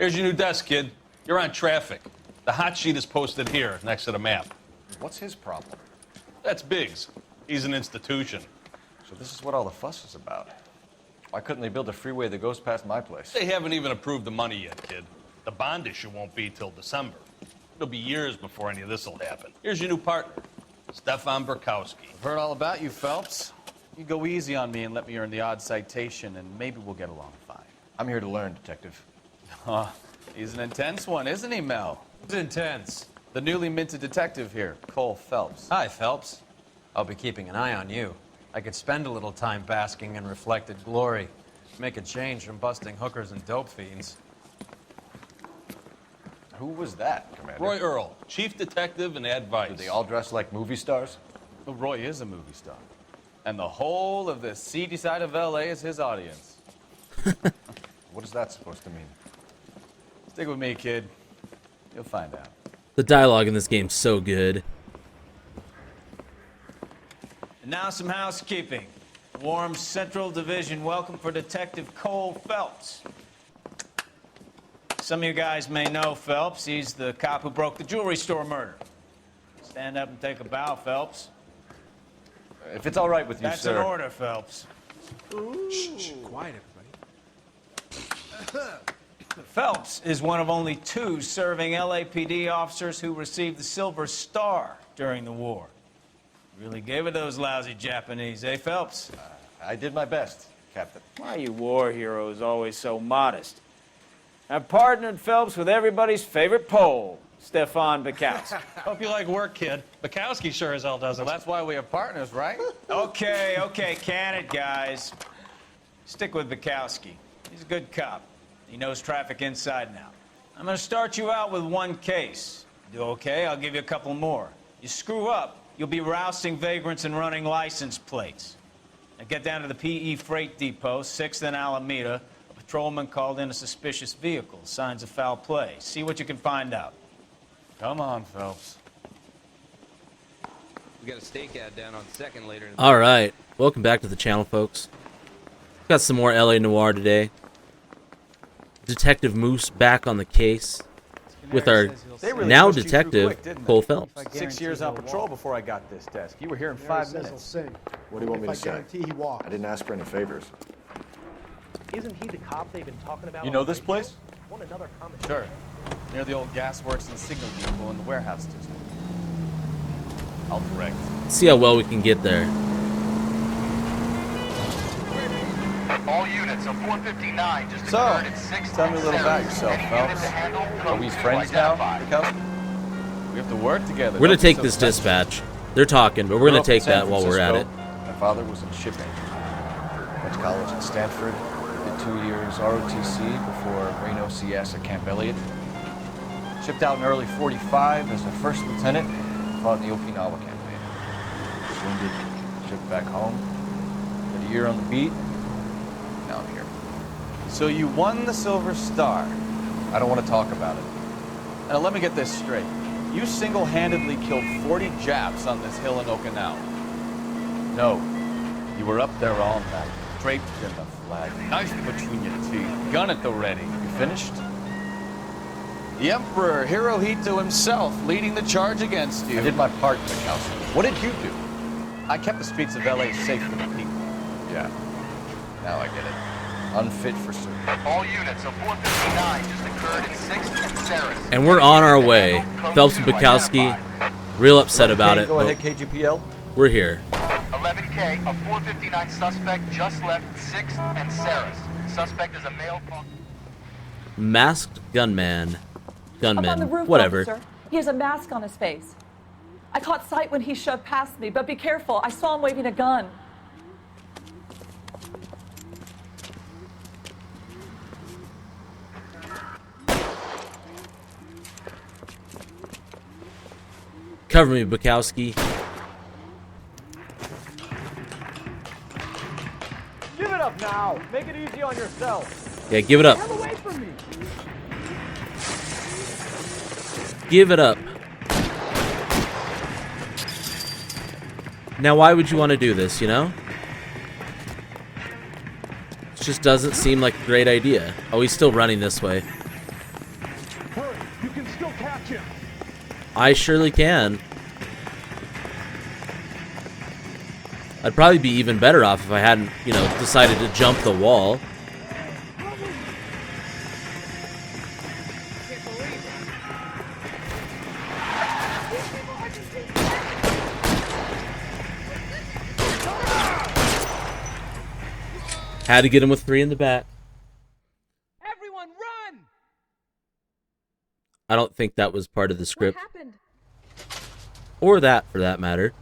Here's your new desk, kid. You're on traffic. The hot sheet is posted here, next to the map. What's his problem? That's Biggs. He's an institution. So this is what all the fuss is about. Why couldn't they build a freeway that goes past my place? They haven't even approved the money yet, kid. The bond issue won't be till December. It'll be years before any of this will happen. Here's your new partner, Stefan Burkowski. I've heard all about you, Phelps. You go easy on me and let me earn the odd citation, and maybe we'll get along fine. I'm here to learn, Detective. He's an intense one, isn't he, Mel? It's intense. The newly minted detective here, Cole Phelps. Hi, Phelps. I'll be keeping an eye on you. I could spend a little time basking in reflected glory. Make a change from busting hookers and dope fiends. Who was that, Commander? Roy Earl, chief detective and advice. Do they all dress like movie stars? Well, Roy is a movie star. And the whole of the seedy side of L.A. is his audience. What is that supposed to mean? Stick with me, kid. You'll find out. The dialogue in this game's so good. And now some housekeeping. Warm Central Division welcome for Detective Cole Phelps. Some of you guys may know Phelps. He's the cop who broke the jewelry store murder. Stand up and take a bow, Phelps. If it's all right with you, That's sir. an order, Phelps. Shh, quiet, everybody. Phelps is one of only 2 serving LAPD officers who received the Silver Star during the war. Really gave it those lousy Japanese, eh, Phelps? I did my best, Captain. Why are you war heroes always so modest? I've partnered Phelps with everybody's favorite Pole, Stefan Burkowski. Hope you like work, kid. Bukowski sure as hell doesn't. Well, that's why we have partners, right? Okay, can it, guys? Stick with Bukowski. He's a good cop. He knows traffic inside and out. I'm going to start you out with 1 case. Do okay? I'll give you a couple more. You screw up, you'll be rousting vagrants and running license plates. Now get down to the PE Freight Depot, 6th and Alameda. A patrolman called in a suspicious vehicle. Signs of foul play. See what you can find out. Come on, Phelps. We got a stakeout down on 2nd later. All right, welcome back to the channel, folks. Got some more LA Noire today. Detective Moose back on the case with our now detective Cole Phelps. 6 years on patrol before I got this desk. You were here in 5 minutes. What do you want me to say? I didn't ask for any favors. Isn't he the cop they've been talking about? You know this place? Want another comment? Sure. Near the old gas works and signal depot in the warehouse district. I'll direct. See how well we can get there. All units of 459 just So, occurred at 6 tell me a little about yourself, Phelps. Are we friends now, Burkowski? We have to work together. We're gonna Don't be take so this sensitive. dispatch. They're talking, but we're Grew gonna up in take San that while we're at it. Francisco. My father was in shipping. Went to college at Stanford. Did 2 years ROTC before Reno CS at Camp Elliott. Shipped out in early '45 as a first lieutenant. Fought in the Okinawa campaign. Wounded. Shipped back home. Did a year on the beat. Now I'm here. So you won the Silver Star. I don't want to talk about it. Now let me get this straight. You single-handedly killed 40 Japs on this hill in Okinawa. No. You were up there all night, draped in the flag, knife between your teeth, gun at the ready. You finished? The Emperor Hirohito himself leading the charge against you. I did my part, Burkowski. What did you do? I kept the streets of LA safe for the people. Yeah. Now I get it. Unfit for service. All units of 459 just occurred at 6th and Sarah. And we're on our way. Phelps and Bukowski, real upset about it. Go but ahead, KGPL. we're here. 11K, a 459 suspect just left 6th and Sarah's. Suspect is a male. Masked gunman. Up on the roof, Whatever. officer. He has a mask on his face. I caught sight when he shoved past me, but be careful. I saw him waving a gun. Cover me, Bukowski. Give it up now. Make it easy on yourself. Yeah, give it up. Get away from me. Give it up. Now, why would you want to do this, you know? It just doesn't seem like a great idea. Oh, he's still running this way. You can still catch him. I surely can. I'd probably be even better off if I hadn't, you know, decided to jump the wall. Had to get him with 3 in the back. Everyone run! I don't think that was part of the script. What happened? Or that, for that matter.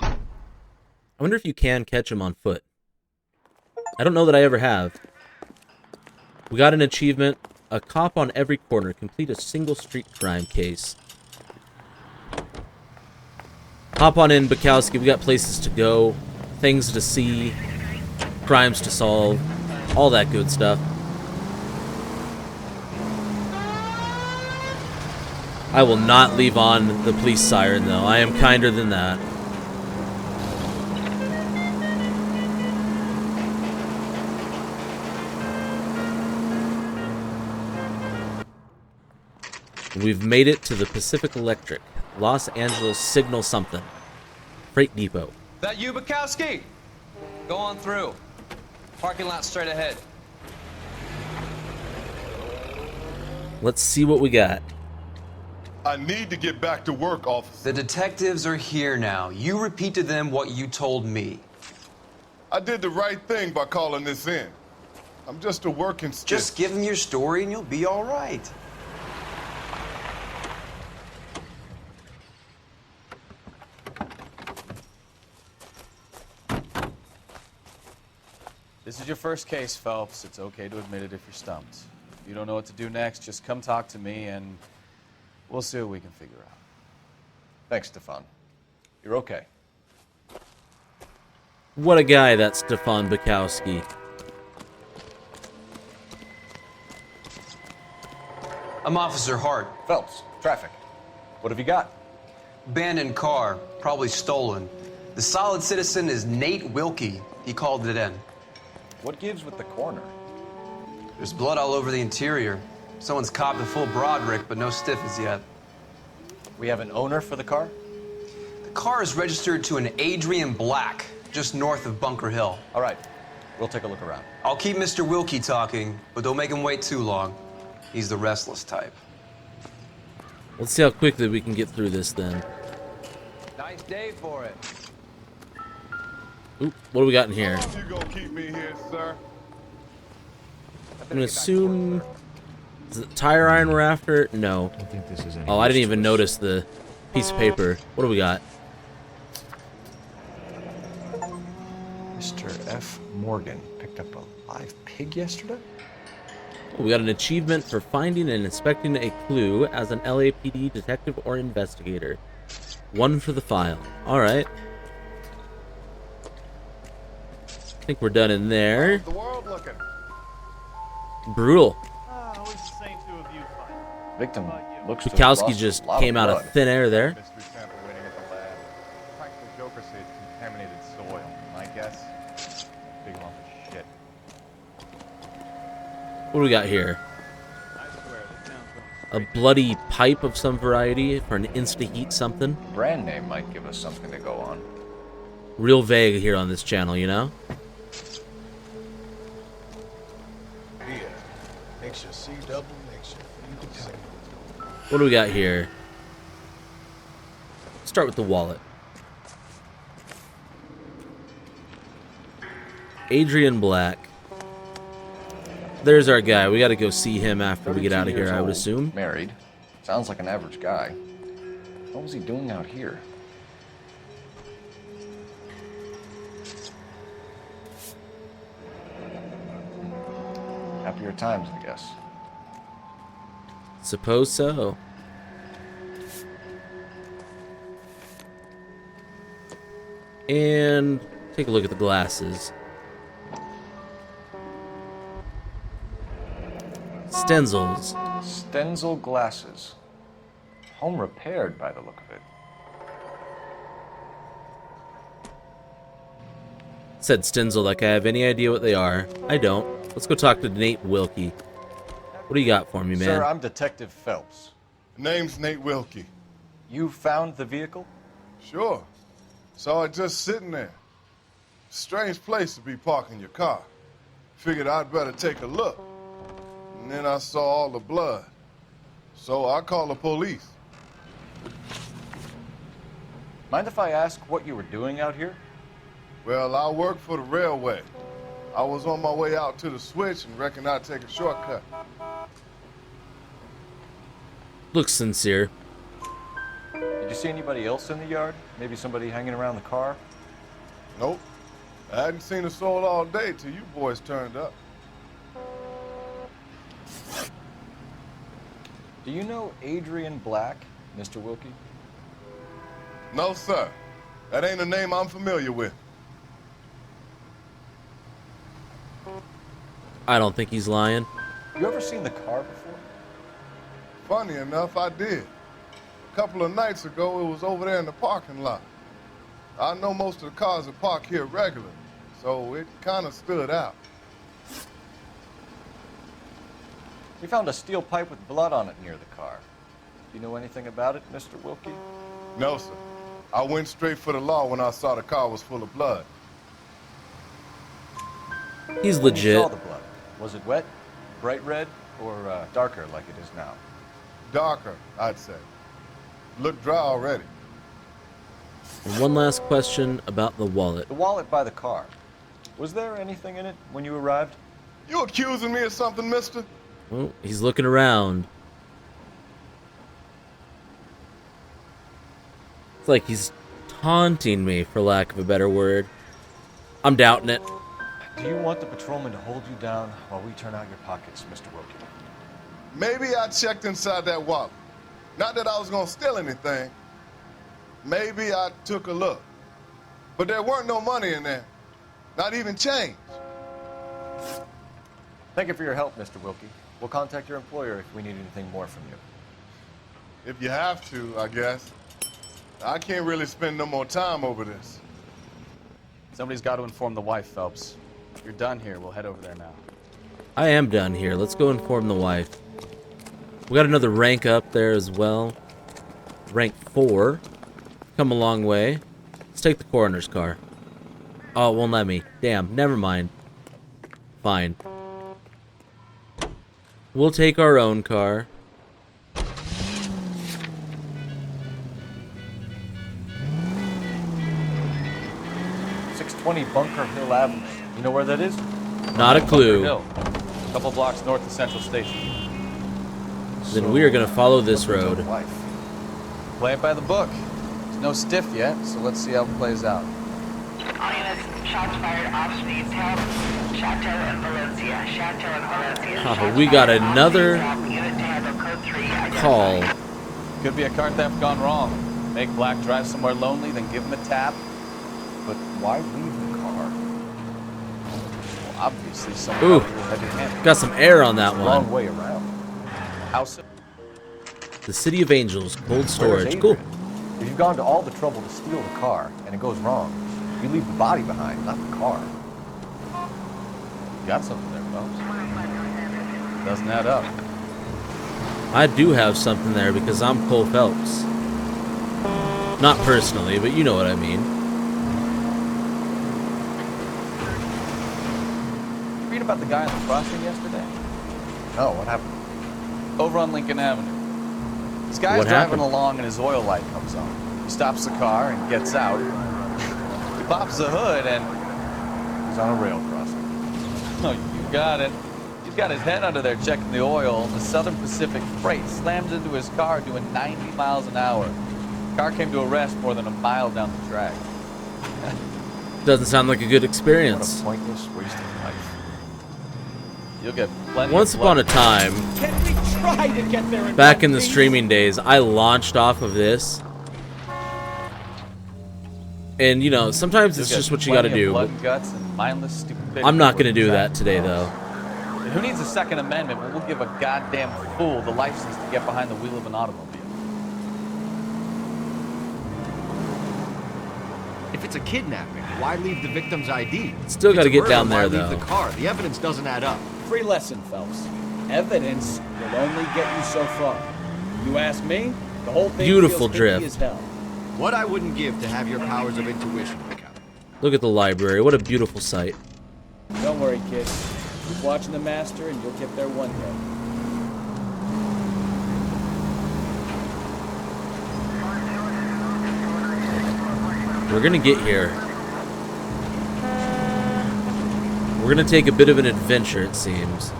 I wonder if you can catch him on foot. I don't know that I ever have. We got an achievement. A cop on every corner. Complete a single street crime case. Hop on in, Bukowski. We got places to go. Things to see. Crimes to solve. All that good stuff. I will not leave on the police siren, though. I am kinder than that. We've made it to the Pacific Electric, Los Angeles Signal something. Freight depot. That you, Bukowski? Go on through. Parking lot straight ahead. Let's see what we got. I need to get back to work, officer. The detectives are here now. You repeat to them what you told me. I did the right thing by calling this in. I'm just a working stiff. Just give them your story and you'll be all right. This is your first case, Phelps. It's okay to admit it if you're stumped. If you don't know what to do next, just come talk to me and we'll see what we can figure out. Thanks, Stefan. You're okay. What a guy, that Stefan Bukowski. I'm Officer Hart. Phelps, traffic. What have you got? Abandoned car, probably stolen. The solid citizen is Nate Wilkie. He called it in. What gives with the corner? There's blood all over the interior. Someone's copped a full Broderick, but no stiffs yet. We have an owner for the car? The car is registered to an Adrian Black, just north of Bunker Hill. All right, we'll take a look around. I'll keep Mr. Wilkie talking, but don't make him wait too long. He's the restless type. Let's see how quickly we can get through this then. Nice day for it. Oop, what do we got in here? How long you gonna keep me here, sir? I'm gonna assume... Is it tire iron we're after? No. I think this is Oh, I didn't even notice the piece of paper. What do we got? Mr. F. Morgan picked up a live pig yesterday? Oh, we got an achievement for finding and inspecting a clue as an LAPD detective or investigator. 1 for the file. Alright. I think we're done in there. The world looking. Brutal. Always the same 2 of you fight. Victim looks to have Bukowski lost just a lot came out blood. of thin air there. Mystery sample waiting at the lab. Practical Joker says contaminated soil. My guess, big lump of shit. What do we got here? A bloody pipe of some variety for an insta-heat something. Brand name might give us something to go on. Real vague here on this channel, you know? Here, makes your C double, makes your feet single. What do we got here? Start with the wallet. Adrian Black. There's our guy. We gotta go see him after we get out of 32 here, years I would old, assume. Married. Sounds like an average guy. What was he doing out here? Happier times, I guess. Suppose so. And take a look at the glasses. Stenzels. Stenzel glasses. Home repaired by the look of it. Said Stenzel like I have any idea what they are. I don't. Let's go talk to Nate Wilkie. What do you got for me, man? Sir, I'm Detective Phelps. Name's Nate Wilkie. You found the vehicle? Sure. Saw it just sitting there. Strange place to be parking your car. Figured I'd better take a look. And then I saw all the blood. So I called the police. Mind if I ask what you were doing out here? Well, I work for the railway. I was on my way out to the switch and reckoned I'd take a shortcut. Looks sincere. Did you see anybody else in the yard? Maybe somebody hanging around the car? Nope. I hadn't seen a soul all day till you boys turned up. Do you know Adrian Black, Mr. Wilkie? No, sir. That ain't a name I'm familiar with. I don't think he's lying. You ever seen the car before? Funny enough, I did. A couple of nights ago, it was over there in the parking lot. I know most of the cars are parked here regularly, so it kind of stood out. We found a steel pipe with blood on it near the car. Do you know anything about it, Mr. Wilkie? No, sir. I went straight for the law when I saw the car was full of blood. He's When you legit. saw the blood, was it wet, bright red, or darker like it is now? Darker, I'd say. Looked dry already. And one last question about the wallet. The wallet by the car. Was there anything in it when you arrived? You accusing me of something, mister? Oh, he's looking around. It's like he's taunting me, for lack of a better word. I'm doubting it. Do you want the patrolman to hold you down while we turn out your pockets, Mr. Wilkie? Maybe I checked inside that wallet. Not that I was gonna steal anything. Maybe I took a look. But there weren't no money in there. Not even change. Thank you for your help, Mr. Wilkie. We'll contact your employer if we need anything more from you. If you have to, I guess. I can't really spend no more time over this. Somebody's got to inform the wife, Phelps. If you're done here, we'll head over there now. I am done here. Let's go inform the wife. We got another rank up there as well. Rank 4. Come a long way. Let's take the coroner's car. Oh, it won't let me. Damn, never mind. Fine. We'll take our own car. Bunker Hill Avenue. You know where that is? Not a clue. Hill, a couple blocks north of Central Station. Then we are going to follow this road. Play it by the book. There's no stiff yet, so let's see how it plays out. All units, shots fired off speed, help. Chateau and Valencia. Chateau and Valencia. We got another call. Could be a car theft gone wrong. Make Black drive somewhere lonely, then give him a tap. But why leave the car? Well, obviously, someone Got some air on that one. Long way around. House. The City of Angels, cold storage. Cool. If you've gone to all the trouble to steal the car and it goes wrong, you leave the body behind, not the car. You got something there, Phelps. Doesn't add up. I do have something there because I'm Cole Phelps. Not personally, but you know what I mean. Read about the guy on the crossing yesterday? No, what happened? Over on Lincoln Avenue. This guy's driving along and his oil light comes on. He stops the car and gets out. He pops the hood and... he's on a rail crossing. Oh, you got it. He's got his head under there checking the oil. The Southern Pacific Freight slams into his car doing 90 miles an hour. The car came to a rest more than a mile down the track. Doesn't sound like a good experience. What a pointless waste of life. You'll get plenty Once of upon a time, Can we try to get there back in the streaming days, I launched off of this. And, you know, sometimes it's just what you gotta do. Blood and guts and mindless stupidity. I'm not gonna do that today, though. And who needs a Second Amendment when we'll give a goddamn fool the license to get behind the wheel of an automobile? If it's a kidnapping, why leave the victim's ID? Still got to get down there, why though. leave the car? The evidence doesn't add up. Free lesson, Phelps. Evidence will only get you so far. You ask me, the whole thing Beautiful feels drift. icky as hell. What I wouldn't give to have your powers of intuition, Captain. Look at the library. What a beautiful sight. Don't worry, kid. Keep watching the master and you'll get there one day. We're gonna get here. We're gonna take a bit of an adventure, it seems.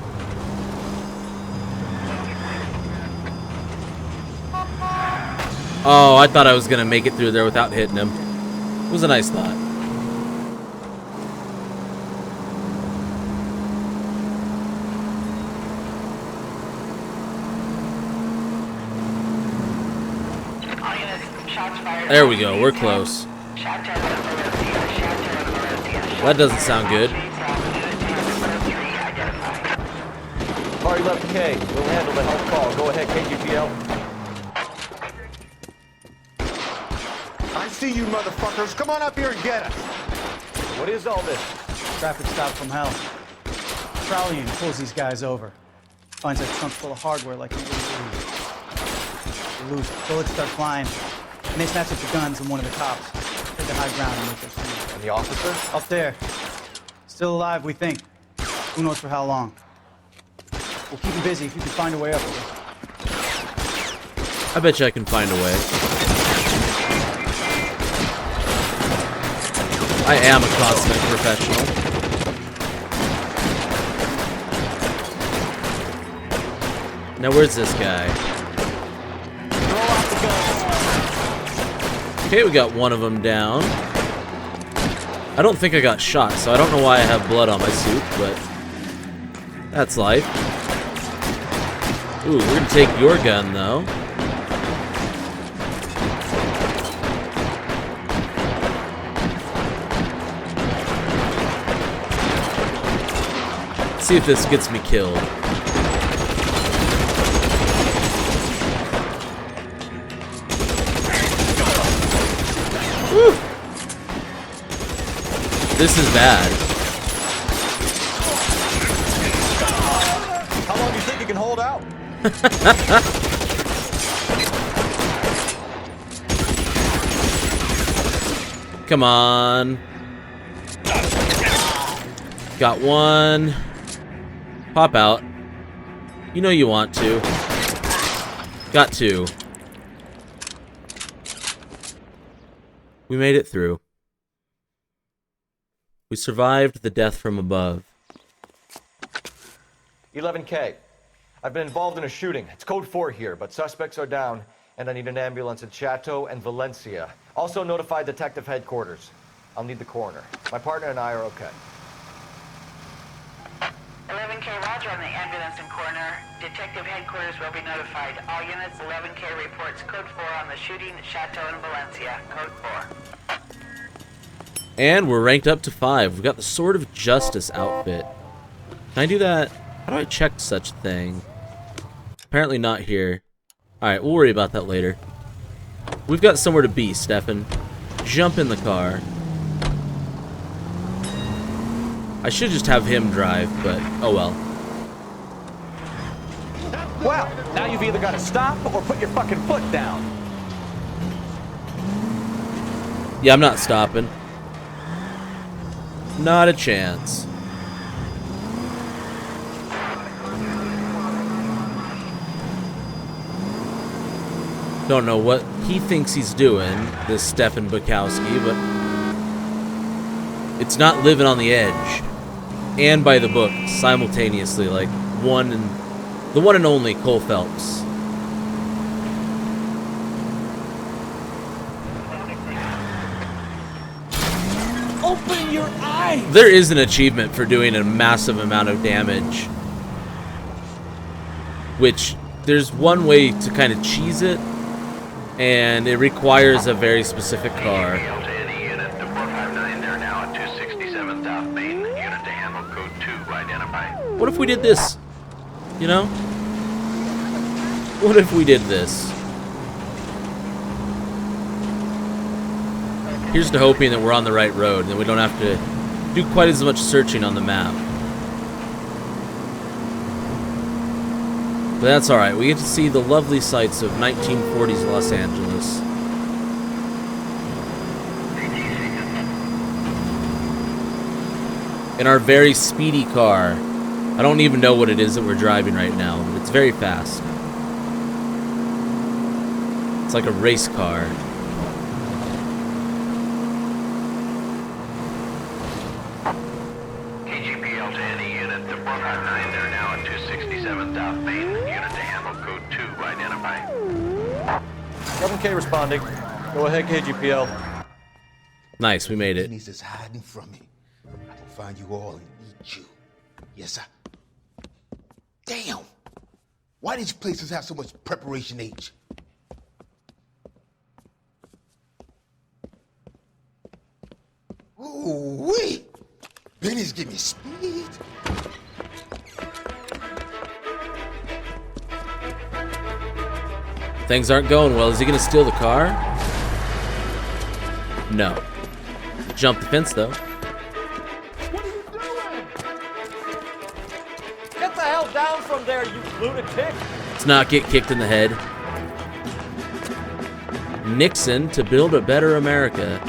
Oh, I thought I was gonna make it through there without hitting him. It was a nice thought. There we go, we're close. That doesn't sound good. Car 11K, we'll handle the help call. Go ahead, KGPL. I see you motherfuckers. Come on up here and get us. What is all this? Traffic stop from hell. Prowling pulls these guys over. Finds a trunk full of hardware like you wouldn't believe. They lose. Bullets start flying. And they snatch up the guns and one of the cops. Take the high ground and make their stand. And the officer? Up there. Still alive, we think. Who knows for how long. We'll keep him busy if you can find a way up there. I bet you I can find a way. I am a consummate professional. Now where's this guy? Okay, we got one of them down. I don't think I got shot, so I don't know why I have blood on my suit, but that's life. Ooh, we're gonna take your gun, though. Let's see if this gets me killed. Woo! This is bad. How long do you think you can hold out? Come on. Got one. Pop out. You know you want to. Got two. We made it through. We survived the death from above. 11K. I've been involved in a shooting. It's code 4 here, but suspects are down, and I need an ambulance in Chateau and Valencia. Also notify detective headquarters. I'll need the coroner. My partner and I are okay. 11K, roger on the ambulance and coroner. Detective headquarters will be notified. All units, 11K reports code 4 on the shooting at Chateau and Valencia. Code 4. And we're ranked up to 5. We've got the Sword of Justice outfit. Can I do that? How do I check such a thing? Apparently not here. Alright, we'll worry about that later. We've got somewhere to be, Stefan. Jump in the car. I should just have him drive, but oh well. Well, now you've either got to stop or put your fucking foot down. Yeah, I'm not stopping. Not a chance. Don't know what he thinks he's doing, this Stefan Bukowski, but it's not living on the edge and by the book simultaneously, like the one and only Cole Phelps. Open your eyes! There is an achievement for doing a massive amount of damage, which there's one way to kind of cheese it, and it requires a very specific car. What if we did this? You know? What if we did this? Here's to hoping that we're on the right road and that we don't have to do quite as much searching on the map. But that's alright. We get to see the lovely sights of 1940s Los Angeles. In our very speedy car. I don't even know what it is that we're driving right now, but it's very fast. It's like a race car. KGPL to any unit. The 459, they're now at 267 South Main. Unit to handle code 2, identify. 7K responding. Go ahead, KGPL. Nice, we made it. Enemies is hiding from me. I will find you all and eat you. Yes, sir. Damn! Why these places have so much preparation H? Ooh, wee! Benny's giving me speed. Things aren't going well. Is he gonna steal the car? No. Jump the fence, though. Get the hell down from there, you lunatic! Let's not get kicked in the head. Nixon to build a better America.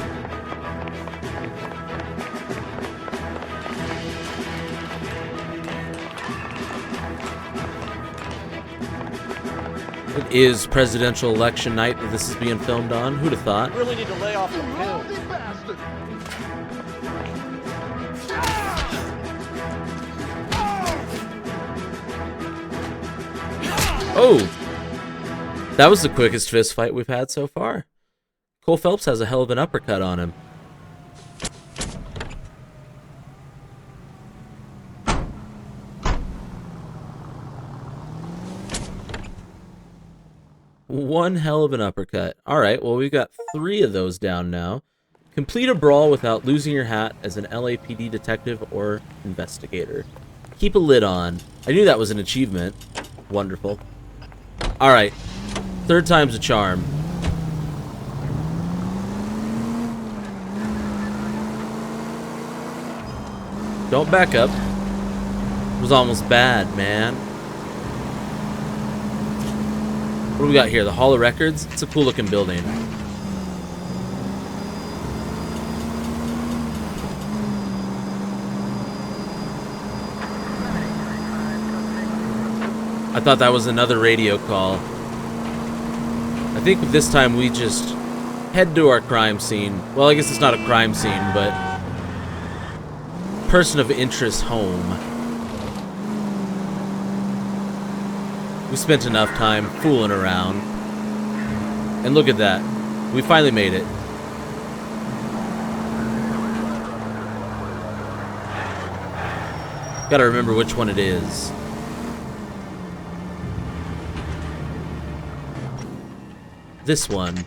It is presidential election night that this is being filmed on. Who'd have thought? Really need to lay off the pills. Oh! That was the quickest fist fight we've had so far. Cole Phelps has a hell of an uppercut on him. One hell of an uppercut. Alright, well we've got 3 of those down now. Complete a brawl without losing your hat as an LAPD detective or investigator. Keep a lid on. I knew that was an achievement. Wonderful. Alright. 3rd time's a charm. Don't back up. It was almost bad, man. What do we got here? The Hall of Records? It's a cool looking building. I thought that was another radio call. I think this time we just head to our crime scene. Well, I guess it's not a crime scene, but person of interest home. We spent enough time fooling around. And look at that. We finally made it. Gotta remember which one it is. This one.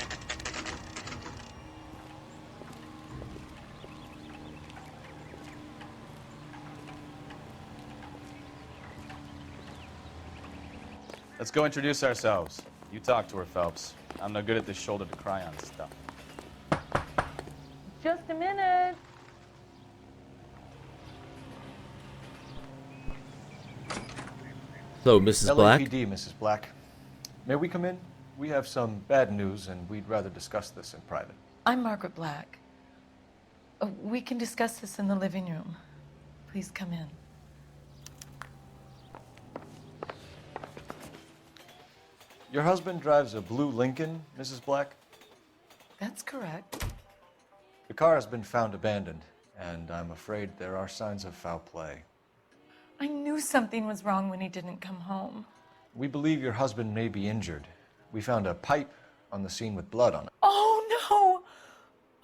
Let's go introduce ourselves. You talk to her, Phelps. I'm no good at this shoulder to cry on stuff. Just a minute. Hello, Mrs. Black. LAPD, Mrs. Black. May we come in? We have some bad news, and we'd rather discuss this in private. I'm Margaret Black. We can discuss this in the living room. Please come in. Your husband drives a blue Lincoln, Mrs. Black? That's correct. The car has been found abandoned, and I'm afraid there are signs of foul play. I knew something was wrong when he didn't come home. We believe your husband may be injured. We found a pipe on the scene with blood on it. Oh, no!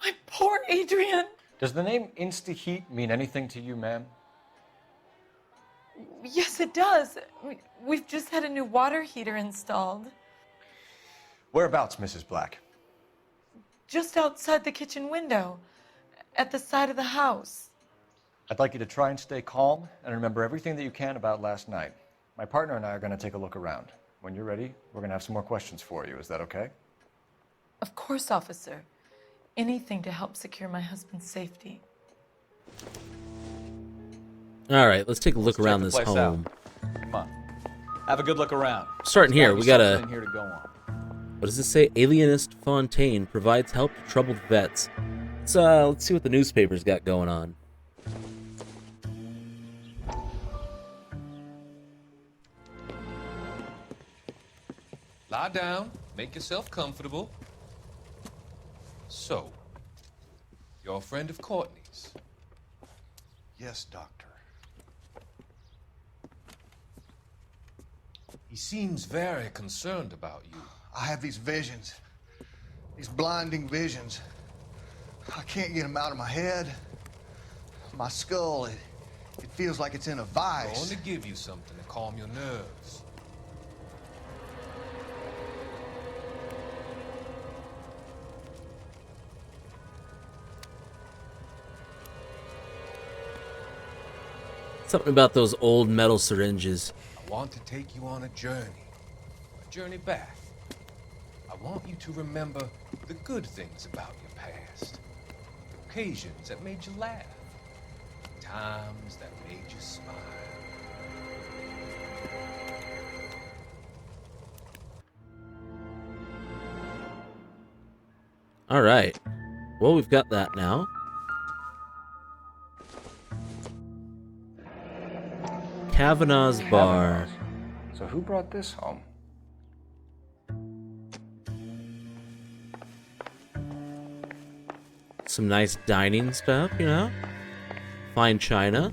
My poor Adrian! Does the name Insta-Heat mean anything to you, ma'am? Yes, it does. We've just had a new water heater installed. Whereabouts, Mrs. Black? Just outside the kitchen window, at the side of the house. I'd like you to try and stay calm and remember everything that you can about last night. My partner and I are going to take a look around. When you're ready, we're going to have some more questions for you. Is that okay? Of course, officer. Anything to help secure my husband's safety. All right, let's take a look around this Check the place home. out. Come on. Have a good look around. Starting here, we got something a. in here to go on. What does it say? Alienist Fontaine provides help to troubled vets. Let's see what the newspaper's got going on. Lie down, make yourself comfortable. So, you're a friend of Courtney's? Yes, Doctor. He seems very concerned about you. I have these visions. These blinding visions. I can't get them out of my head. My skull, it feels like it's in a I'm vice. going to give you something to calm your nerves. Something about those old metal syringes. I want to take you on a journey back. I want you to remember the good things about your past, the occasions that made you laugh, the times that made you smile. All right. Well, we've got that now. Kavanaugh's Bar. So who brought this home? Some nice dining stuff, you know? Fine china.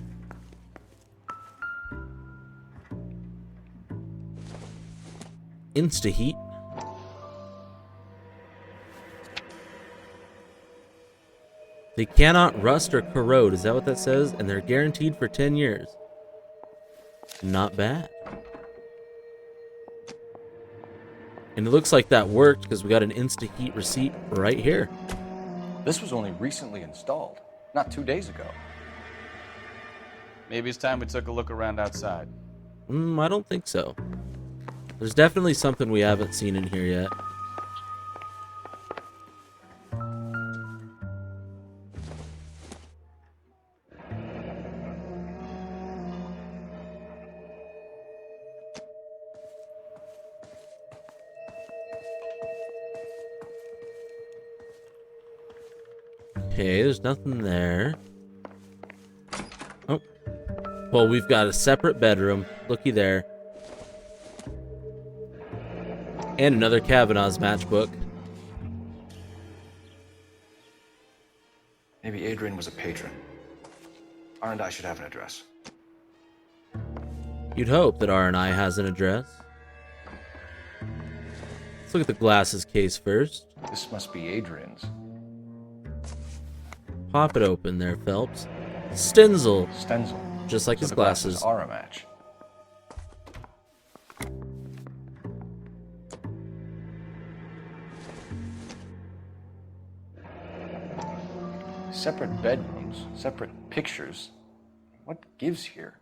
Insta-heat. They cannot rust or corrode, is that what that says? And they're guaranteed for 10 years. Not bad. And it looks like that worked because we got an Insta-heat receipt right here. This was only recently installed, not 2 days ago. Maybe it's time we took a look around outside. I don't think so. There's definitely something we haven't seen in here yet. Okay, there's nothing there. Oh. Well, we've got a separate bedroom. Looky there. And another Kavanaugh's matchbook. Maybe Adrian was a patron. R&I should have an address. You'd hope that R&I has an address. Let's look at the glasses case first. This must be Adrian's. Pop it open there, Phelps. Stenzel. Stenzel. Just like So his the glasses. are a match. Separate bedrooms, separate pictures. What gives here?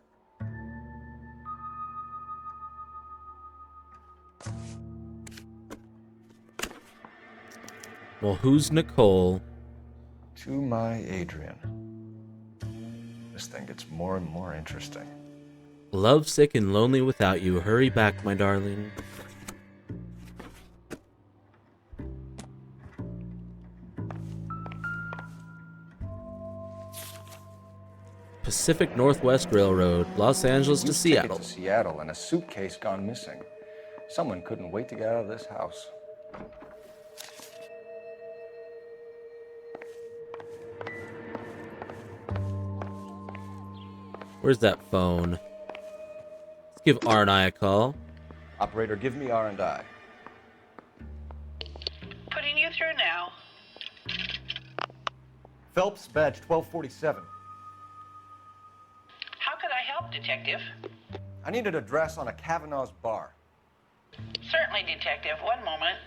Well, who's Nicole? To my Adrian. This thing gets more and more interesting. Lovesick and lonely without you. Hurry back, my darling. Pacific Northwest Railroad, Los Angeles to Huge ticket Seattle. to Seattle and a suitcase gone missing. Someone couldn't wait to get out of this house. Where's that phone? Let's give R&I a call. Operator, give me R&I. Putting you through now. Phelps, badge 1247. How could I help, Detective? I need an address on a Kavanaugh's bar. Certainly, Detective. One moment.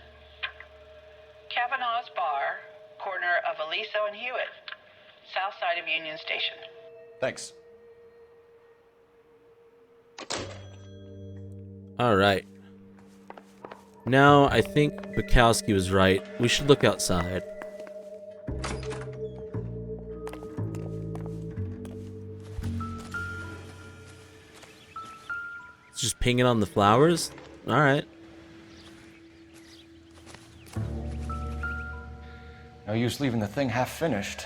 Kavanaugh's Bar, corner of Aliso and Hewitt, south side of Union Station. Thanks. All right. Now, I think Bukowski was right. We should look outside. It's just pinging on the flowers? Alright. No use leaving the thing half finished.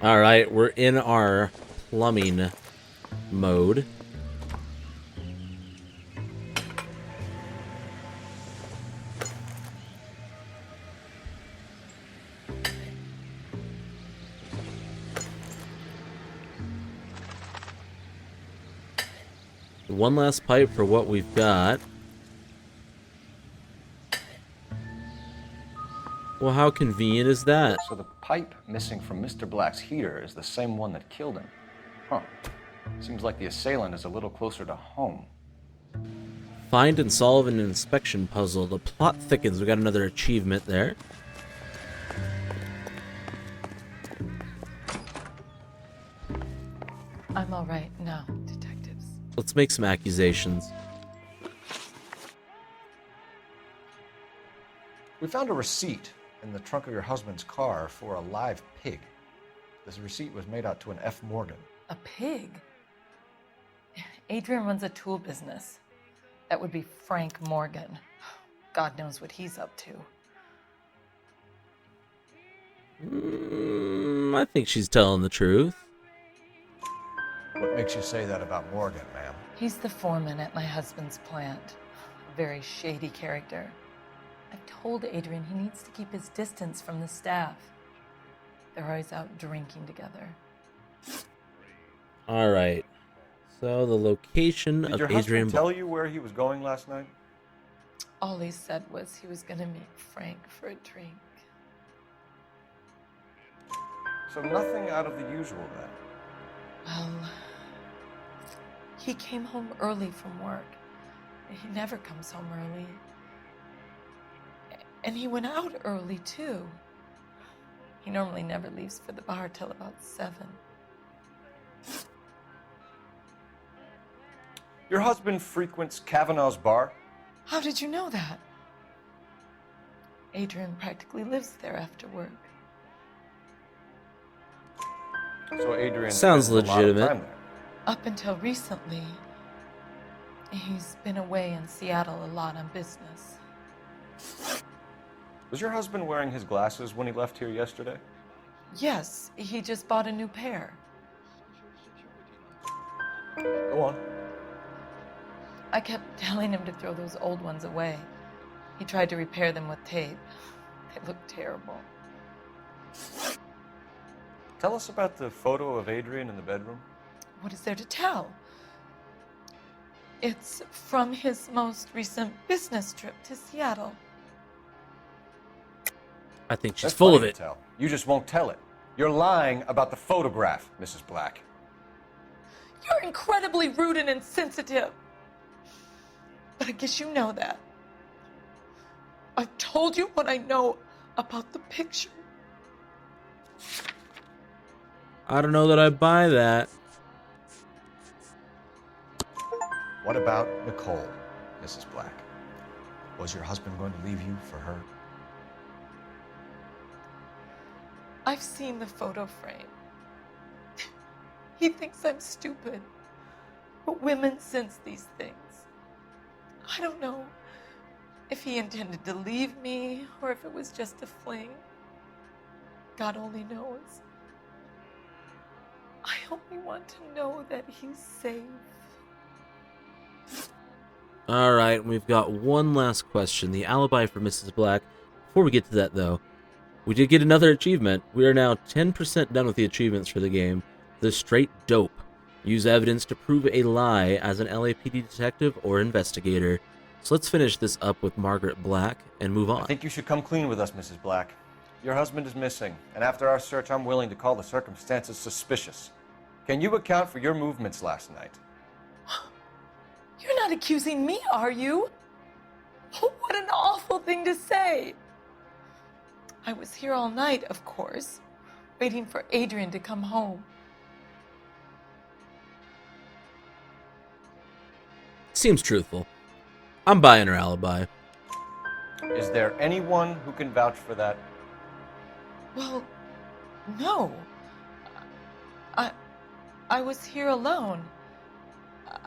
Alright, we're in our plumbing mode. One last pipe for what we've got. Well, how convenient is that? So the pipe missing from Mr. Black's heater is the same one that killed him. Huh. Seems like the assailant is a little closer to home. Find and solve an inspection puzzle. The plot thickens. We got another achievement there. I'm all right now, detectives. Let's make some accusations. We found a receipt in the trunk of your husband's car for a live pig. This receipt was made out to an F. Morgan. A pig? Adrian runs a tool business. That would be Frank Morgan. God knows what he's up to. I think she's telling the truth. What makes you say that about Morgan, ma'am? He's the foreman at my husband's plant. A very shady character. I've told Adrian he needs to keep his distance from the staff. They're always out drinking together. Alright. So the location Did of your Adrian... husband tell you where he was going last night? All he said was he was going to meet Frank for a drink. So nothing out of the usual then? Well, he came home early from work. He never comes home early. And he went out early, too. He normally never leaves for the bar till about 7. Your husband frequents Kavanaugh's bar? How did you know that? Adrian practically lives there after work. So Adrian Sounds spends a lot of legitimate. time there. Up until recently, he's been away in Seattle a lot on business. Was your husband wearing his glasses when he left here yesterday? Yes, he just bought a new pair. Go on. I kept telling him to throw those old ones away. He tried to repair them with tape. They look terrible. Tell us about the photo of Adrian in the bedroom. What is there to tell? It's from his most recent business trip to Seattle. I think she's That's full of plenty it. to tell. You just won't tell it. You're lying about the photograph, Mrs. Black. You're incredibly rude and insensitive. But I guess you know that. I've told you what I know about the picture. I don't know that I buy that. What about Nicole, Mrs. Black? Was your husband going to leave you for her? I've seen the photo frame. He thinks I'm stupid. But women sense these things. I don't know if he intended to leave me or if it was just a fling. God only knows. I only want to know that he's safe. Alright, we've got one last question. The alibi for Mrs. Black. Before we get to that, though, we did get another achievement. We are now 10% done with the achievements for the game. The Straight Dope. Use evidence to prove a lie as an LAPD detective or investigator. So let's finish this up with Margaret Black and move on. I think you should come clean with us, Mrs. Black. Your husband is missing, and after our search, I'm willing to call the circumstances suspicious. Can you account for your movements last night? You're not accusing me, are you? What an awful thing to say. I was here all night, of course, waiting for Adrian to come home. Seems truthful. I'm buying her alibi. Is there anyone who can vouch for that? Well, no. I was here alone.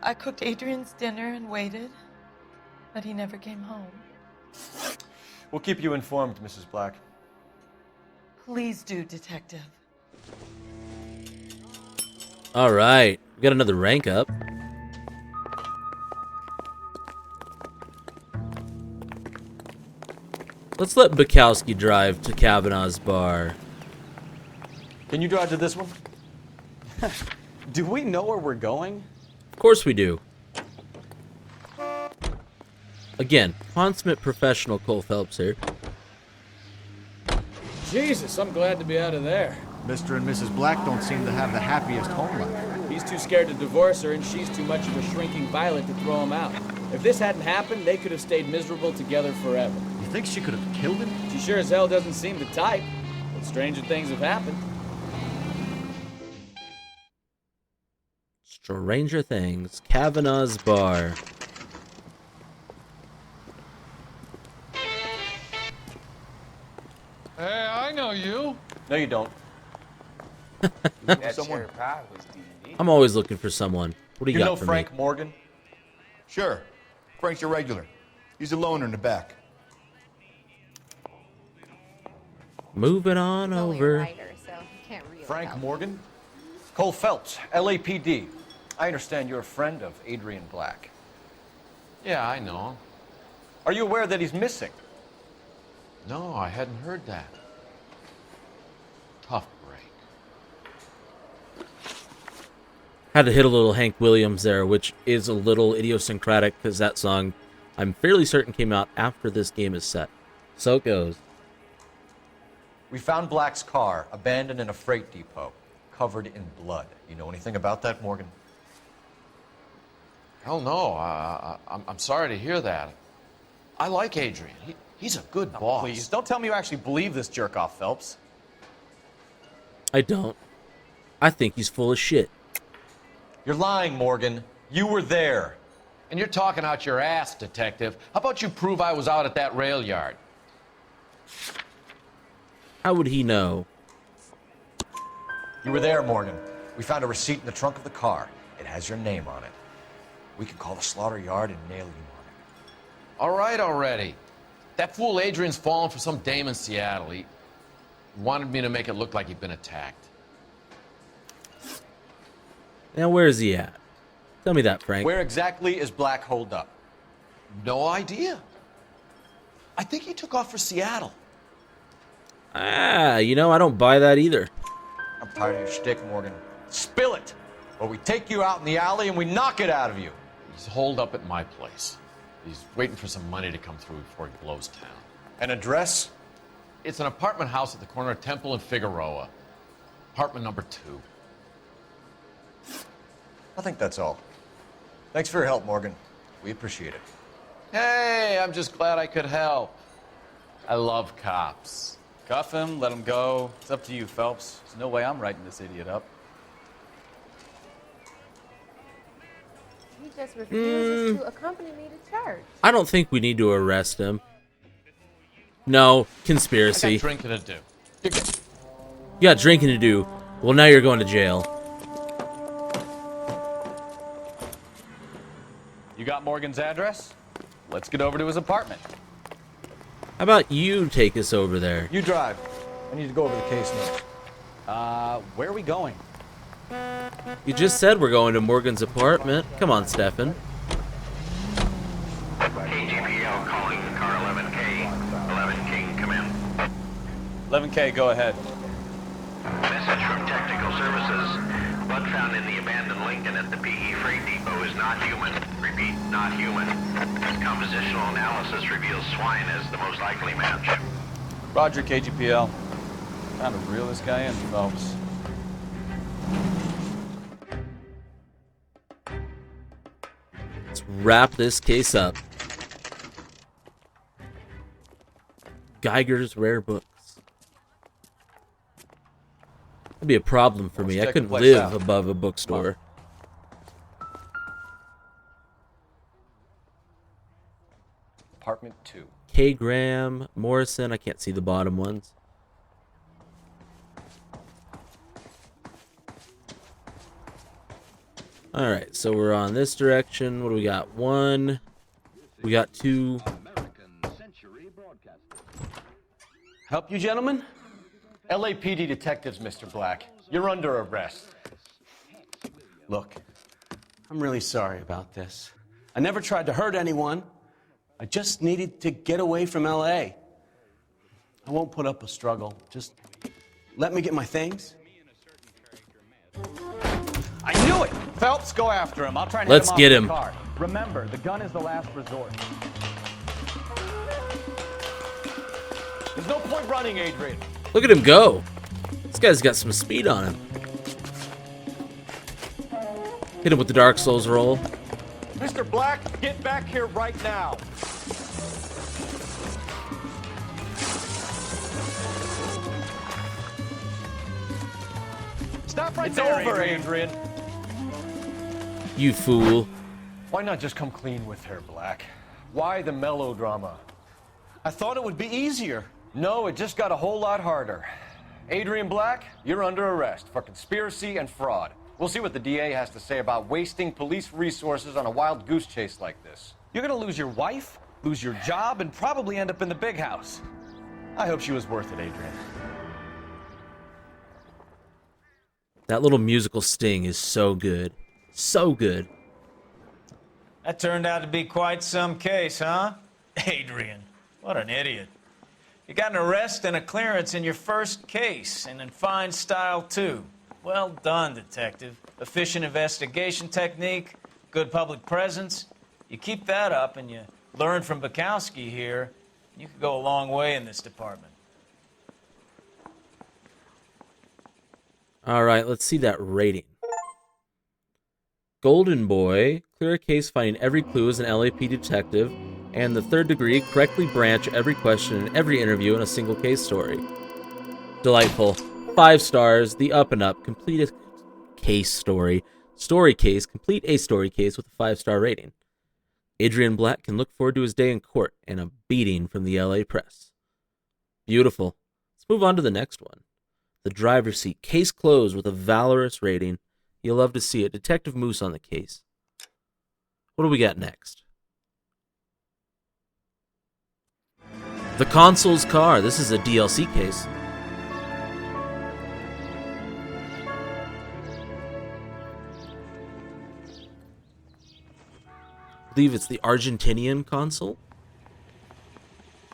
I cooked Adrian's dinner and waited, but he never came home. We'll keep you informed, Mrs. Black. Please do, Detective. All right, we got another rank up. Let's let Bukowski drive to Kavanaugh's bar. Can you drive to this one? Do we know where we're going? Of course we do. Again, consummate professional Cole Phelps here. Jesus, I'm glad to be out of there. Mr. and Mrs. Black don't seem to have the happiest home life. He's too scared to divorce her, and she's too much of a shrinking violet to throw him out. If this hadn't happened, they could have stayed miserable together forever. You think she could have killed him? She sure as hell doesn't seem the type, but stranger things have happened. Stranger Things, Kavanaugh's bar. Hey, I know you. No, you don't. That Someone. cherry pie was DVD. I'm always looking for someone. What do you You got know for Frank me? Morgan? Sure. Frank's your regular. He's a loner in the back. Moving on over. Frank Morgan? Cole Phelps, LAPD. I understand you're a friend of Adrian Black. Yeah, I know. Are you aware that he's missing? No, I hadn't heard that. Tough break. Had to hit a little Hank Williams there, which is a little idiosyncratic because that song, I'm fairly certain, came out after this game is set. So it goes. We found Black's car abandoned in a freight depot, covered in blood. You know anything about that, Morgan? Hell no. I'm sorry to hear that. I like Adrian. He's a good boss. Please, don't tell me you actually believe this jerk-off, Phelps. I don't. I think he's full of shit. You're lying, Morgan. You were there. And you're talking out your ass, detective. How about you prove I was out at that rail yard? How would he know? You were there, Morgan. We found a receipt in the trunk of the car. It has your name on it. We can call the slaughter yard and nail you on it. All right already. That fool Adrian's fallen for some dame in Seattle. He wanted me to make it look like he'd been attacked. Now, where is he at? Tell me that, Frank. Where exactly is Black holed up? No idea. I think he took off for Seattle. Ah, you know, I don't buy that either. I'm tired of your shtick, Morgan. Spill it, or we take you out in the alley and we knock it out of you. He's holed up at my place. He's waiting for some money to come through before he blows town. An address? It's an apartment house at the corner of Temple and Figueroa. Apartment number 2. I think that's all. Thanks for your help, Morgan. We appreciate it. Hey, I'm just glad I could help. I love cops. Cuff him, let him go. It's up to you, Phelps. There's no way I'm writing this idiot up. He just refuses to accompany me to church. I don't think we need to arrest him. No, conspiracy. I got drinking to do. You're good. You got drinking to do. Well, now you're going to jail. You got Morgan's address? Let's get over to his apartment. How about you take us over there? You drive. I need to go over the case notes. Where are we going? You just said we're going to Morgan's apartment. Come on, Stefan. KGPL calling car 11K. 11K, come in. 11K, go ahead. Message from Technical Services. Blood found in the abandoned Lincoln at the PE Freight Depot is not human. Repeat, not human. Compositional analysis reveals swine as the most likely match. Roger, KGPL. Time to reel this guy in, Phelps. Let's wrap this case up. Geiger's Rare Books. That'd be a problem for me. I couldn't live above a bookstore. Apartment 2. K. Graham, Morrison. I can't see the bottom ones. Alright, so we're on this direction. What do we got? 1. We got 2. Help you, gentlemen? LAPD detectives, Mr. Black. You're under arrest. Look, I'm really sorry about this. I never tried to hurt anyone. I just needed to get away from LA. I won't put up a struggle. Just let me get my things. I knew it! Phelps, go after him. I'll try and Let's hit him get off him. the car. Remember, the gun is the last resort. There's no point running, Adrian. Look at him go. This guy's got some speed on him. Hit him with the Dark Souls roll. Mr. Black, get back here right now. Stop right It's there, over, Adrian. You fool. Why not just come clean with her, Black? Why the melodrama? I thought it would be easier. No, it just got a whole lot harder. Adrian Black, you're under arrest for conspiracy and fraud. We'll see what the DA has to say about wasting police resources on a wild goose chase like this. You're gonna lose your wife, lose your job, and probably end up in the big house. I hope she was worth it, Adrian. That little musical sting is so good. So good. That turned out to be quite some case, huh? Adrian, what an idiot. You got an arrest and a clearance in your first case, and in fine style, too. Well done, detective. Efficient investigation technique, good public presence. You keep that up and you learn from Bukowski here, you could go a long way in this department. All right, let's see that rating. Golden Boy, clear a case finding every clue as an LAPD detective, and the third degree, correctly branch every question in every interview in a single case story. Delightful. 5 stars, the up and up, complete a case story. Story case, complete a story case with a 5-star rating. Adrian Black can look forward to his day in court and a beating from the LA press. Beautiful. Let's move on to the next one. The driver's seat, case closed with a valorous rating. You'll love to see it. Detective Moose on the case. What do we got next? The Consul's car. This is a DLC case. I believe it's the Argentinian Consul.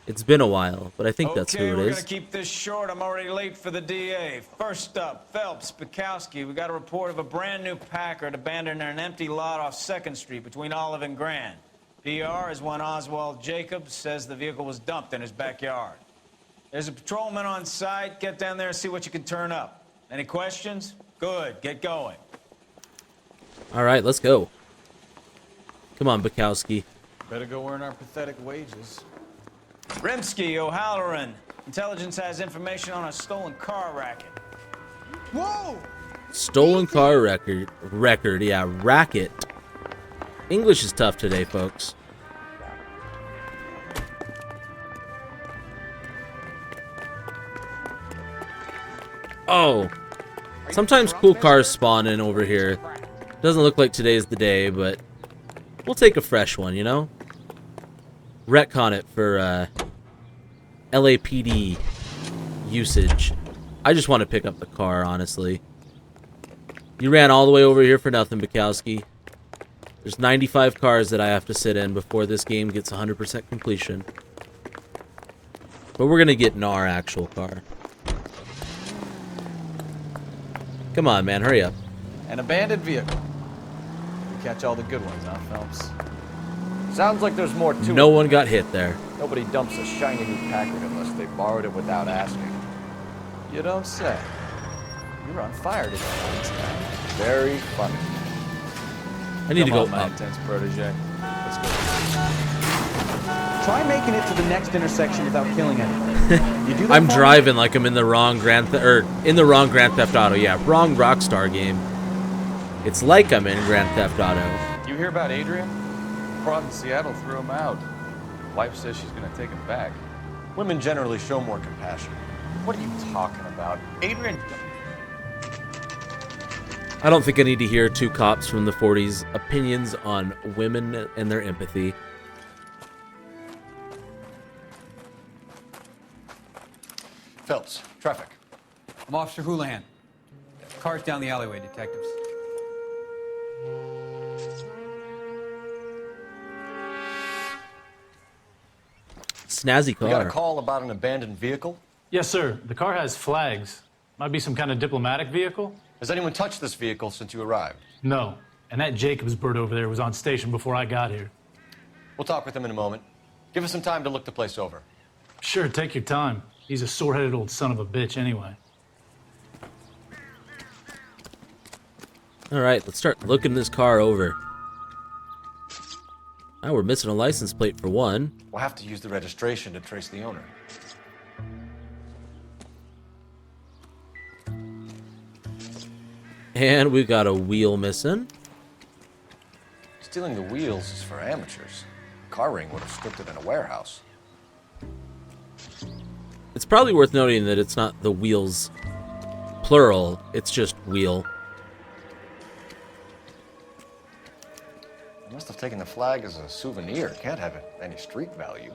It's been a while, but I think that's who it Okay, we're is. gonna keep this short. I'm already late for the DA. First up, Phelps, Bukowski. We got a report of a brand new Packard abandoned in an empty lot off 2nd Street between Olive and Grand. PR is one Oswald Jacobs says the vehicle was dumped in his backyard. There's a patrolman on site. Get down there and see what you can turn up. Any questions? Good. Get going. All right, let's go. Come on, Bukowski. Better go earn our pathetic wages. Rimsky, O'Halloran. Intelligence has information on a stolen car racket. Whoa! Stolen car record, yeah, racket. English is tough today, folks. Oh, sometimes cool cars spawn in over here. Doesn't look like today's the day, but we'll take a fresh one, you know? Retcon it for LAPD usage. I just want to pick up the car, honestly. You ran all the way over here for nothing, Bukowski. There's 95 cars that I have to sit in before this game gets 100% completion. But we're going to get in our actual car. Come on, man, hurry up. An abandoned vehicle. We catch all the good ones, huh, Phelps? Sounds like there's more to it. No one got hit there. Nobody dumps a shiny new Packard unless they borrowed it without asking. You don't say. You're on fire today, Einstein. Very funny. I need to go my up. intense protege. Let's go. Try making it to the next intersection without killing anyone. You do that I'm for me? driving like I'm in the wrong Grand Theft Auto. Yeah, wrong Rockstar game. It's like I'm in Grand Theft Auto. You hear about Adrian? Fraud in Seattle threw him out. Wife says she's gonna take him back. Women generally show more compassion. What are you talking about? Adrian... I don't think I need to hear two cops from the 40s opinions on women and their empathy. Phelps, traffic. I'm Officer Houlihan. Car's down the alleyway, detectives. Snazzy car. We got a call about an abandoned vehicle. Yes, sir. The car has flags. Might be some kind of diplomatic vehicle. Has anyone touched this vehicle since you arrived? No. And that Jacobs bird over there was on station before I got here. We'll talk with him in a moment. Give us some time to look the place over. Sure, take your time. He's a sore-headed old son of a bitch anyway. All right, let's start looking this car over. Oh, we're missing a license plate for one. We'll have to use the registration to trace the owner. And we've got a wheel missing. Stealing the wheels is for amateurs. Car ring would have stripped it in a warehouse. It's probably worth noting that it's not the wheels plural, it's just wheel. They must have taken the flag as a souvenir. Can't have any street value.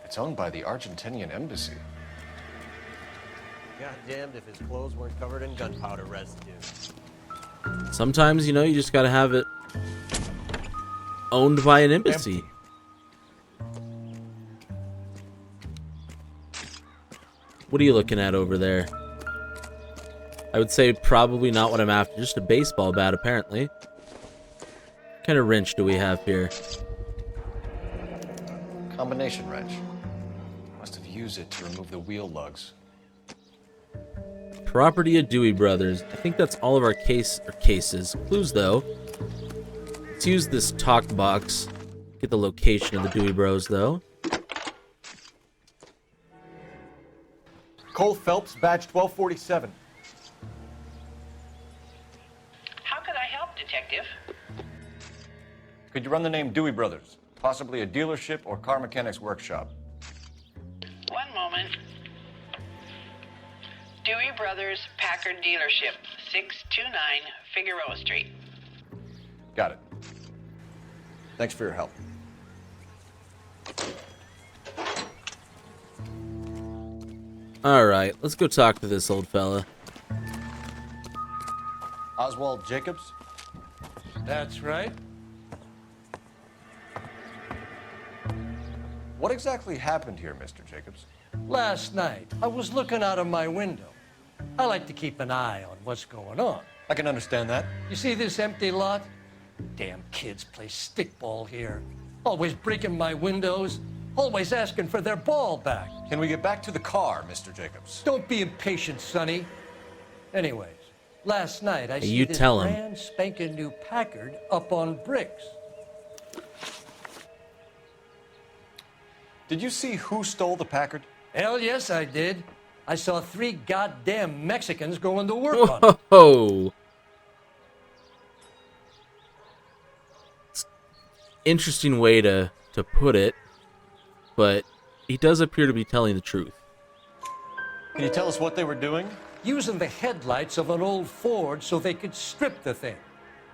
It's owned by the Argentinian embassy. Goddamned if his clothes weren't covered in gunpowder residue. Sometimes, you know, you just gotta have it owned by an embassy. What are you looking at over there? I would say probably not what I'm after. Just a baseball bat, apparently. What kind of wrench do we have here? Combination wrench. Must have used it to remove the wheel lugs. Property of Dewey Brothers. I think that's all of our cases. Clues, though. Let's use this talk box. Get the location of the Dewey Bros, though. Cole Phelps, badge 1247. How could I help, Detective? Could you run the name Dewey Brothers? Possibly a dealership or car mechanics workshop. One moment. Dewey Brothers Packard Dealership, 629 Figueroa Street. Got it. Thanks for your help. Alright, let's go talk to this old fella. Oswald Jacobs? That's right. What exactly happened here, Mr. Jacobs? Last night, I was looking out of my window. I like to keep an eye on what's going on. I can understand that. You see this empty lot? Damn kids play stickball here. Always breaking my windows. Always asking for their ball back. Can we get back to the car, Mr. Jacobs? Don't be impatient, Sonny. Anyways, last night I see you this tell him. brand spanking new Packard up on bricks. Did you see who stole the Packard? Hell yes, I did. I saw 3 goddamn Mexicans going to work on it. Whoa! Interesting way to put it, but he does appear to be telling the truth. Can you tell us what they were doing? Using the headlights of an old Ford so they could strip the thing.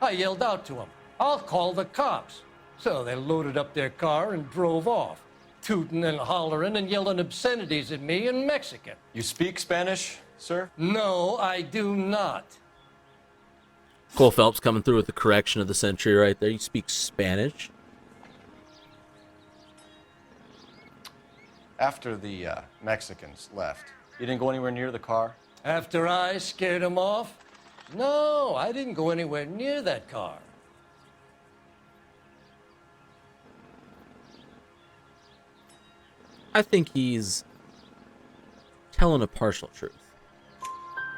I yelled out to them, "I'll call the cops." So they loaded up their car and drove off, tooting and hollering and yelling obscenities at me in Mexican. You speak Spanish, sir? No, I do not. Cole Phelps coming through with the correction of the century right there. You speak Spanish? After the Mexicans left, you didn't go anywhere near the car? After I scared them off? No, I didn't go anywhere near that car. I think he's telling a partial truth.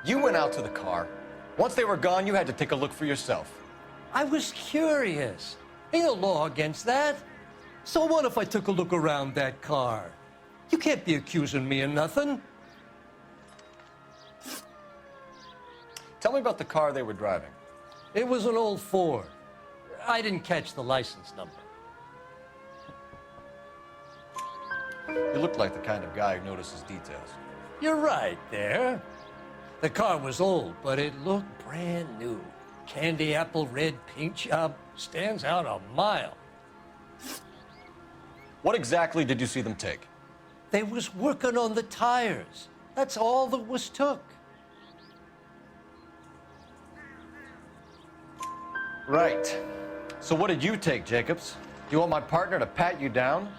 You went out to the car. Once they were gone, you had to take a look for yourself. I was curious. Ain't no law against that. So what if I took a look around that car? You can't be accusing me of nothing. Tell me about the car they were driving. It was an old Ford. I didn't catch the license number. You look like the kind of guy who notices details. You're right there. The car was old, but it looked brand new. Candy apple red paint job stands out a mile. What exactly did you see them take? They was working on the tires. That's all that was took. Right. So what did you take, Jacobs? Do you want my partner to pat you down?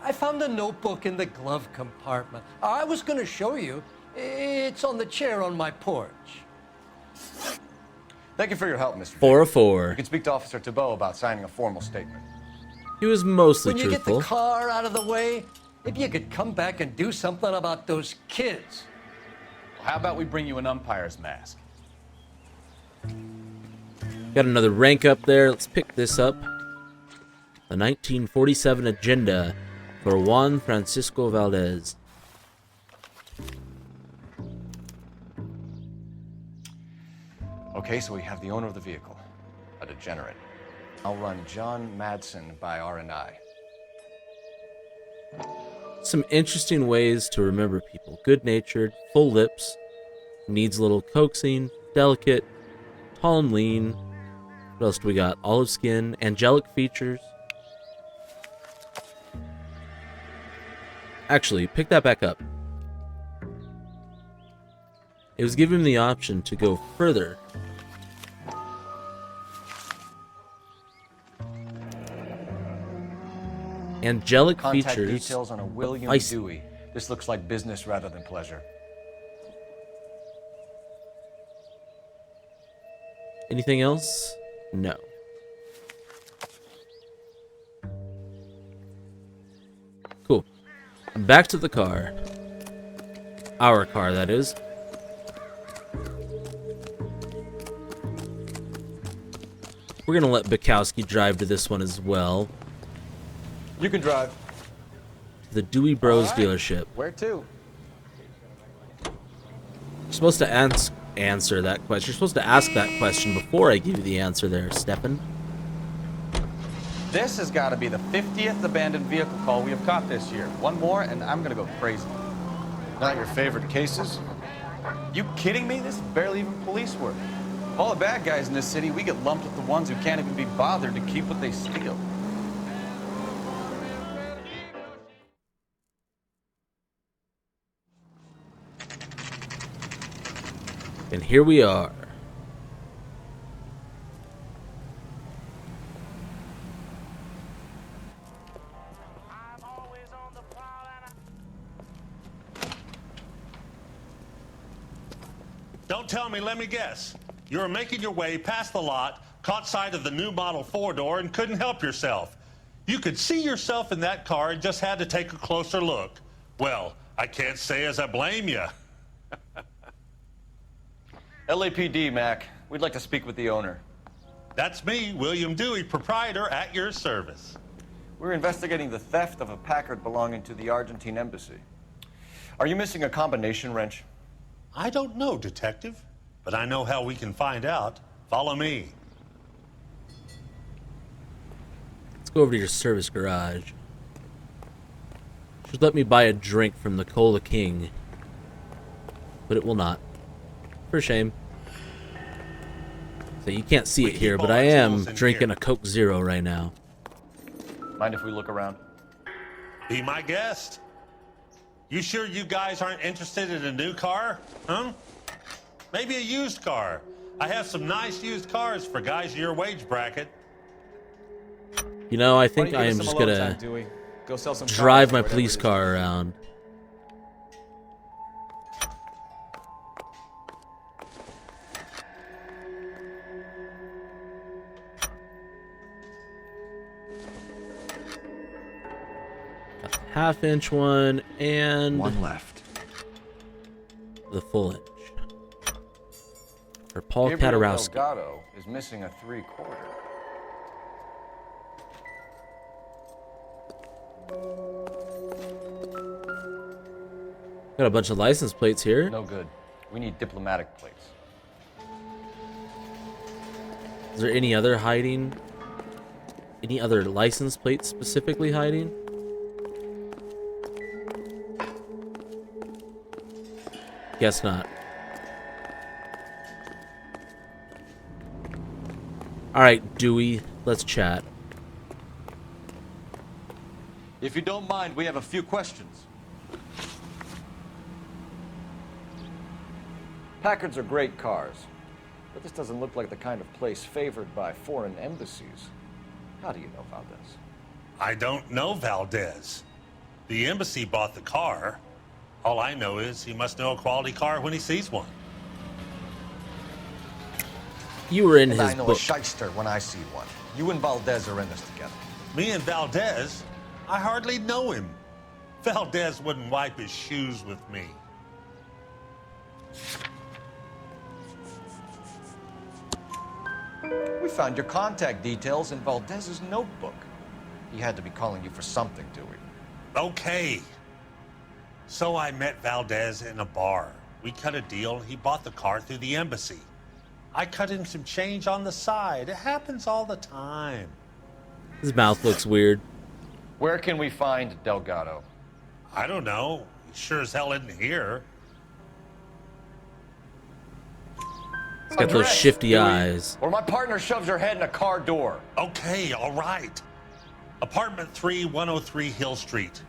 I found a notebook in the glove compartment. I was going to show you. It's on the chair on my porch. Thank you for your help, Mr. 404. You can speak to Officer Thibault about signing a formal statement. He was mostly When you truthful. get the car out of the way, if you could come back and do something about those kids. Well, how about we bring you an umpire's mask? Got another rank up there. Let's pick this up. The 1947 agenda for Juan Francisco Valdez. Okay, so we have the owner of the vehicle, a degenerate. I'll run John Madsen by R&I. Some interesting ways to remember people. Good-natured, full lips, needs a little coaxing, delicate, tall and lean. What else do we got? Olive skin, angelic features. Actually, pick that back up. It was giving him the option to go further. Angelic Contact features. details on a William Icy. Dewey. This looks like business rather than pleasure. Anything else? No. Cool. Back to the car. Our car, that is. We're gonna let Bukowski drive to this one as well. You can drive. The Dewey Bros dealership. Where to? You're supposed to answer that question. You're supposed to ask that question before I give you the answer there, Steppen. This has got to be the 50th abandoned vehicle call we have caught this year. One more, and I'm going to go crazy. Not your favorite cases? You kidding me? This is barely even police work. All the bad guys in this city, we get lumped with the ones who can't even be bothered to keep what they steal. And here we are. Don't tell me, let me guess. You were making your way past the lot, caught sight of the new model 4-door, and couldn't help yourself. You could see yourself in that car and just had to take a closer look. Well, I can't say as I blame you. LAPD, Mac. We'd like to speak with the owner. That's me, William Dewey, proprietor, at your service. We're investigating the theft of a Packard belonging to the Argentine embassy. Are you missing a combination wrench? I don't know, Detective, but I know how we can find out. Follow me. Let's go over to your service garage. Should let me buy a drink from the Cola King, but it will not. For shame. So you can't see it here, but I am drinking a Coke Zero right now. Mind if we look around? Be my guest. You sure you guys aren't interested in a new car? Huh? Maybe a used car. I have some nice used cars for guys in your wage bracket. You know, I think Why don't I you am give us just some alone gonna time, Dewey? Go sell some drive cars or my whatever police it is. car around. Got the half-inch one and one left. The full inch. For Paul Gabriel Katarowski. Delgado is missing a 3/4. Got a bunch of license plates here. No good. We need diplomatic plates. Is there any other hiding? Any other license plates specifically hiding? Guess not. Alright, Dewey, let's chat. If you don't mind, we have a few questions. Packards are great cars, but this doesn't look like the kind of place favored by foreign embassies. How do you know Valdez? I don't know Valdez. The embassy bought the car. All I know is he must know a quality car when he sees one. You were in And his I know book. a shyster when I see one. You and Valdez are in this together. Me and Valdez? I hardly know him. Valdez wouldn't wipe his shoes with me. We found your contact details in Valdez's notebook. He had to be calling you for something, Dewey. Okay. So I met Valdez in a bar. We cut a deal. He bought the car through the embassy. I cut him some change on the side. It happens all the time. His mouth looks weird. Where can we find Delgado? I don't know. He sure as hell isn't here. He's got those shifty eyes. Or my partner shoves her head in a car door. Okay, all right. Apartment 3, 103 Hill Street.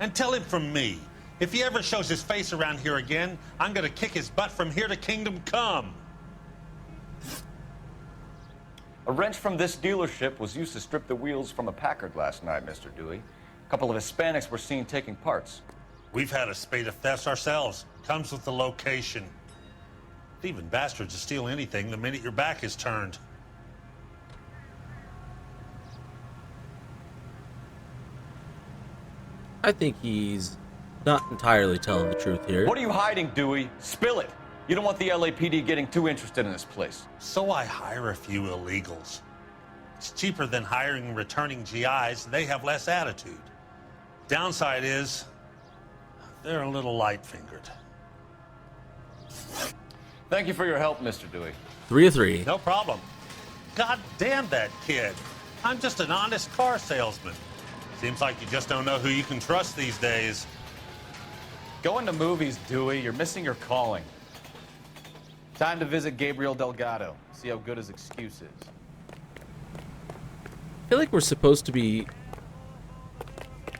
And tell him from me, if he ever shows his face around here again, I'm gonna kick his butt from here to Kingdom Come. A wrench from this dealership was used to strip the wheels from a Packard last night, Mr. Dewey. A couple of Hispanics were seen taking parts. We've had a spate of thefts ourselves. Comes with the location. Thieving bastards will steal anything the minute your back is turned. I think he's not entirely telling the truth here. What are you hiding, Dewey? Spill it. You don't want the LAPD getting too interested in this place. So I hire a few illegals. It's cheaper than hiring returning GIs, and they have less attitude. Downside is, they're a little light-fingered. Thank you for your help, Mr. Dewey. 3 of 3. No problem. God damn that kid. I'm just an honest car salesman. Seems like you just don't know who you can trust these days. Going to movies, Dewey. You're missing your calling. Time to visit Gabriel Delgado. See how good his excuse is. I feel like we're supposed to be...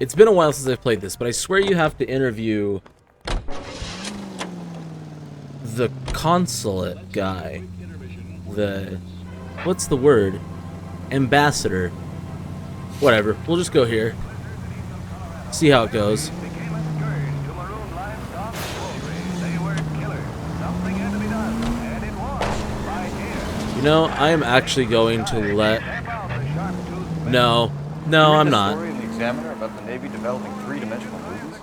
It's been a while since I've played this, but I swear you have to interview the consulate guy. The... What's the word? Ambassador. Whatever. We'll just go here. See how it goes. You know, I am actually going to let... No. No, I'm not. Story in the Examiner about the Navy developing three-dimensional movies?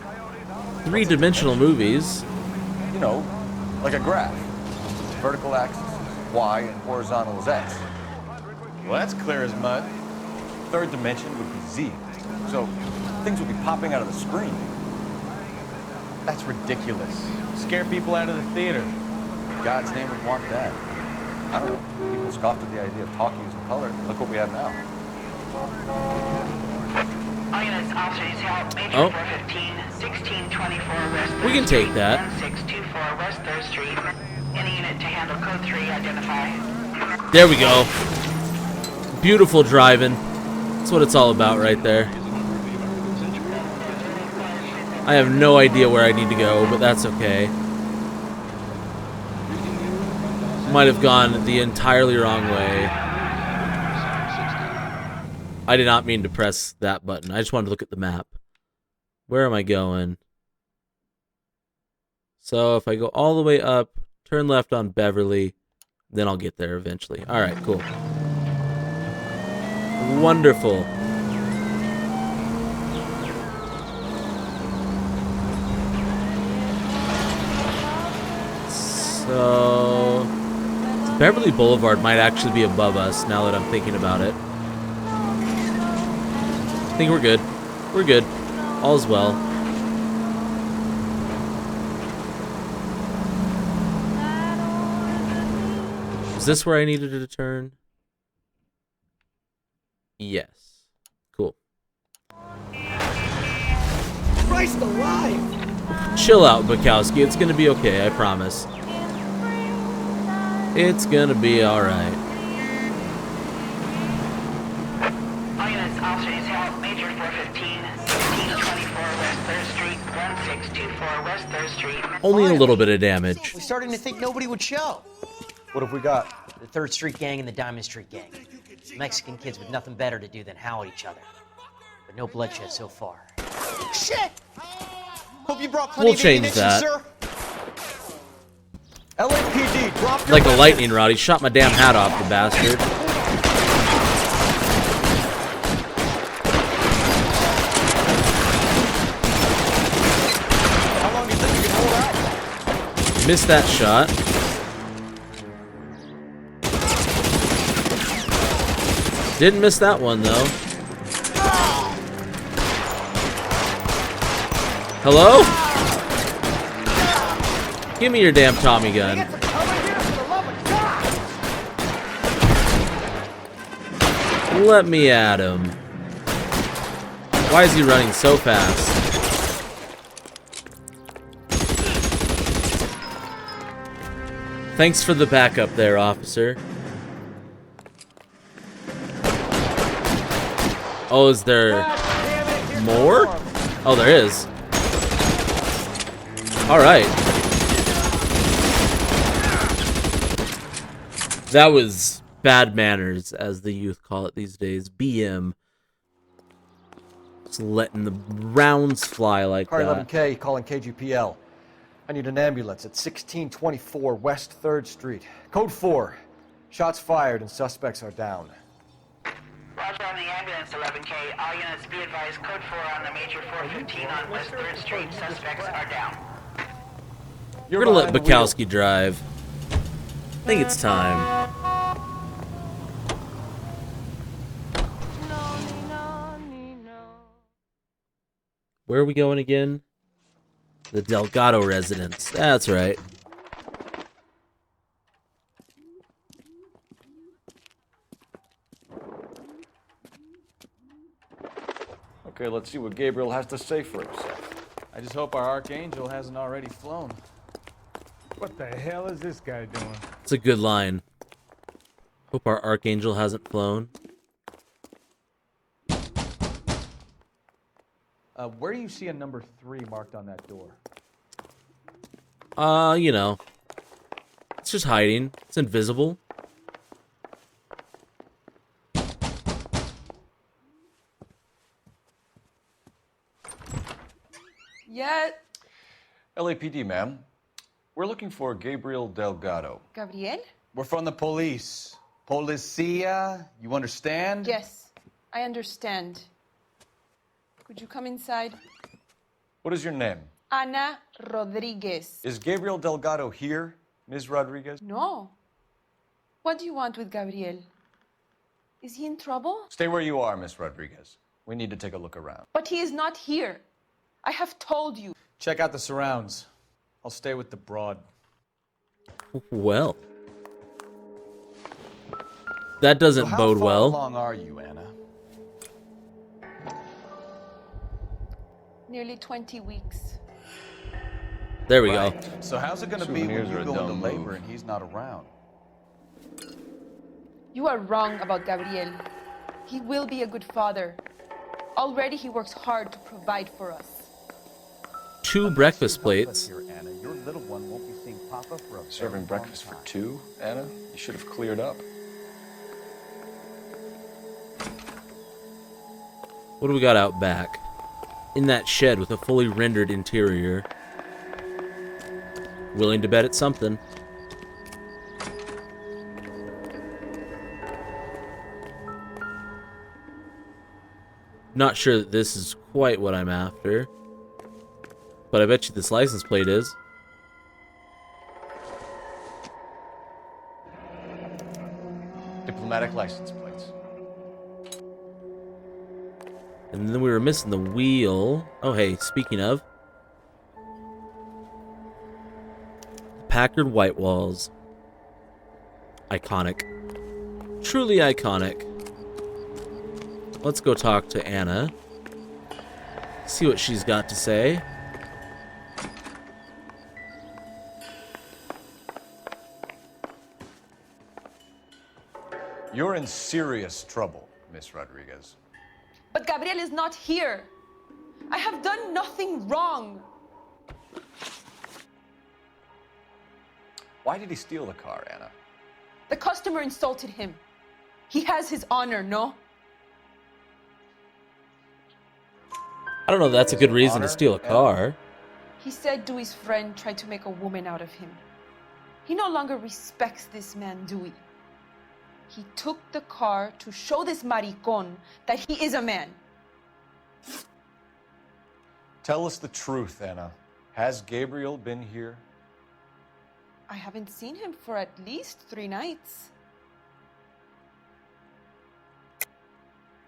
Three-dimensional movies? You know, like a graph. Vertical axis is Y and horizontal is X. Well, that's clear as mud. Third dimension would be Z. So things would be popping out of the screen. That's ridiculous. Scare people out of the theater. In God's name would want that. I don't know. People scoffed at the idea of talking using color. Look what we have now. All units, officers help. Major Oh. 415, 1624 West 3rd We can take Street, that. 1624 West 3rd Street. Any unit to handle code 3, identify. There we go. Beautiful driving. That's what it's all about right there. I have no idea where I need to go, but that's okay. Might have gone the entirely wrong way. I did not mean to press that button. I just wanted to look at the map. Where am I going? So if I go all the way up, turn left on Beverly, then I'll get there eventually. Alright, cool. Wonderful. So Beverly Boulevard might actually be above us now that I'm thinking about it. I think we're good. We're good. All's well. Is this where I needed to turn? Yes. Cool. Christ alive! Chill out, Bukowski. It's gonna be okay, I promise. It's gonna be alright. All units, officers help. Major 415, 1624 West 3rd Street, 1624 West 3rd Street. Only a little bit of damage. We're starting to think nobody would show. What have we got? The 3rd Street Gang and the Diamond Street Gang. Mexican kids with nothing better to do than howl at each other. But no bloodshed so far. Shit! Hope you brought plenty We'll of change ammunition, that. sir. LAPD, drop your Like a weapons. lightning rod, he shot my damn hat off, the bastard. How long do you think you can hold out? Missed that shot. Didn't miss that one, though. Hello? Give me your damn Tommy gun. Let me at him. Why is he running so fast? Thanks for the backup there, officer. Oh, is there more? Oh, there is. All right. That was bad manners, as the youth call it these days. BM. Just letting the rounds fly like Car that. 11K, calling KGPL. I need an ambulance at 1624 West 3rd Street. Code 4. Shots fired and suspects are down. Roger on the ambulance, 11K. All units be advised, code 4 on the major 415 on West 3rd Street. Suspects are down. We're gonna let Bukowski drive. I think it's time. Where are we going again? The Delgado residence. That's right. Okay, let's see what Gabriel has to say for himself. I just hope our Archangel hasn't already flown. What the hell is this guy doing? It's a good line. Hope our Archangel hasn't flown. Where do you see a number 3 marked on that door? You know. It's just hiding. It's invisible. Yet. LAPD, ma'am. We're looking for Gabriel Delgado. Gabriel? We're from the police. Policia, you understand? Yes, I understand. Could you come inside? What is your name? Ana Rodriguez. Is Gabriel Delgado here, Ms. Rodriguez? No. What do you want with Gabriel? Is he in trouble? Stay where you are, Ms. Rodriguez. We need to take a look around. But he is not here. I have told you. Check out the surrounds. I'll stay with the broad. Well. That doesn't bode well. How long are you, Anna? Nearly 20 weeks. There we go. So how's it gonna be when you go into labor and he's not around? You are wrong about Gabriel. He will be a good father. Already he works hard to provide for us. 2 breakfast plates. Here, Anna. Your little one won't be seeing Papa for a Serving breakfast for 2, Anna? You should have cleared up. What do we got out back? In that shed with a fully rendered interior. Willing to bet it's something. Not sure that this is quite what I'm after. But I bet you this license plate is. Diplomatic license plates. And then we were missing the wheel. Oh, hey, speaking of. Packard white walls. Iconic. Truly iconic. Let's go talk to Anna. See what she's got to say. You're in serious trouble, Miss Rodriguez. But Gabriel is not here. I have done nothing wrong. Why did he steal the car, Anna? The customer insulted him. He has his honor, no? I don't know if that's a good reason to steal a car. He said Dewey's friend tried to make a woman out of him. He no longer respects this man, Dewey. He took the car to show this maricón that he is a man. Tell us the truth, Anna. Has Gabriel been here? I haven't seen him for at least 3 nights.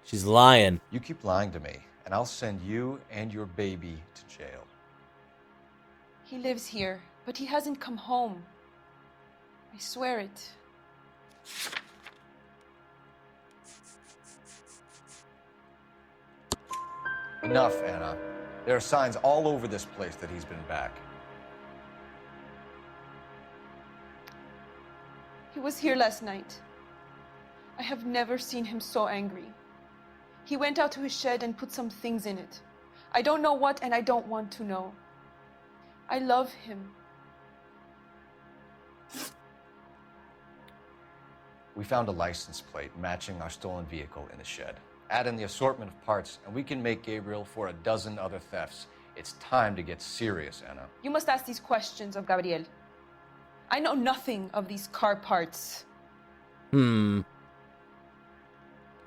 She's lying. You keep lying to me, and I'll send you and your baby to jail. He lives here, but he hasn't come home. I swear it. Enough, Anna. There are signs all over this place that he's been back. He was here last night. I have never seen him so angry. He went out to his shed and put some things in it. I don't know what, and I don't want to know. I love him. We found a license plate matching our stolen vehicle in the shed. Add in the assortment of parts, and we can make Gabriel for a dozen other thefts. It's time to get serious, Anna. You must ask these questions of Gabriel. I know nothing of these car parts. I'm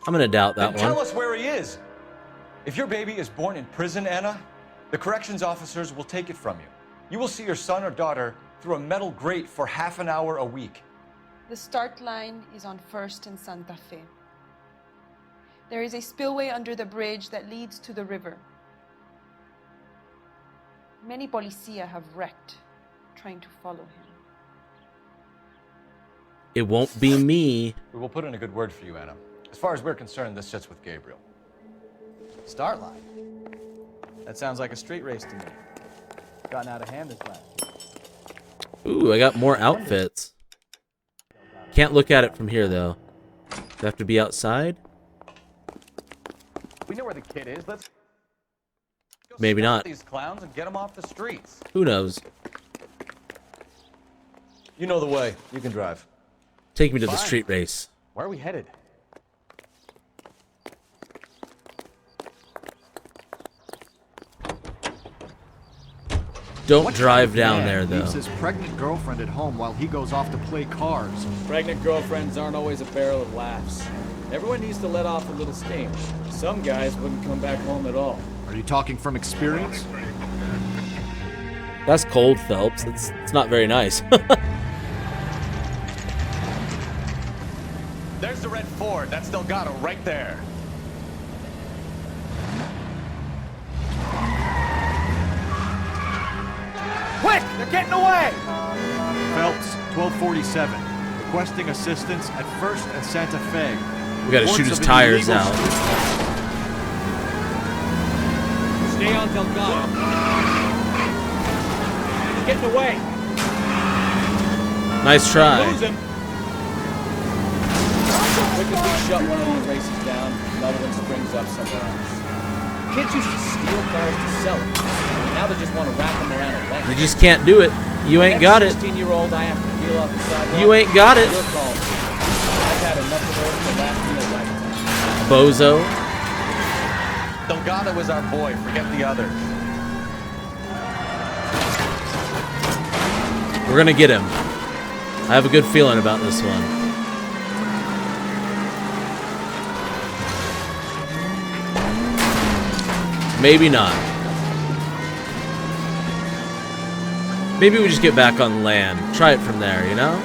gonna doubt that Then one. tell us where he is. If your baby is born in prison, Anna, the corrections officers will take it from you. You will see your son or daughter through a metal grate for half an hour a week. The start line is on 1st and Santa Fe. There is a spillway under the bridge that leads to the river. Many policia have wrecked trying to follow him. It won't be me. We will put in a good word for you, Anna. As far as we're concerned, this sits with Gabriel. Start line. That sounds like a street race to me. Gotten out of hand this last. Ooh, I got more outfits. Can't look at it from here, though. Do I have to be outside? We know where the kid is. Let's go Maybe stop not. these clowns and get them off the streets. Who knows? You know the way. You can drive. Take me to the Fine. street race. Where are we headed? Don't drive down there, though. Leaves his pregnant girlfriend at home while he goes off to play cards. Pregnant girlfriends aren't always a barrel of laughs. Everyone needs to let off a little steam. Some guys wouldn't come back home at all. Are you talking from experience? That's cold, Phelps. It's not very nice. There's the red Ford. That's Delgado right there. Quick! They're getting away! Phelps, 1247. Requesting assistance at 1st and Santa Fe. We gotta shoot his tires out. Stay on Delgado. They're getting away. Nice try. Lose him. Quickly shut one of these races down, another one springs up somewhere else. Kids used to steal cars to sell them. Now they just want to wrap them around a leg. You just can't do it. You ain't got it. 16-year-old I have to peel off the sidewalk. You ain't got it. Your call. I've had enough of those to last me a lifetime. Bozo. Delgado is our boy. Forget the others. We're gonna get him. I have a good feeling about this one. Maybe not. Maybe we just get back on land. Try it from there, you know?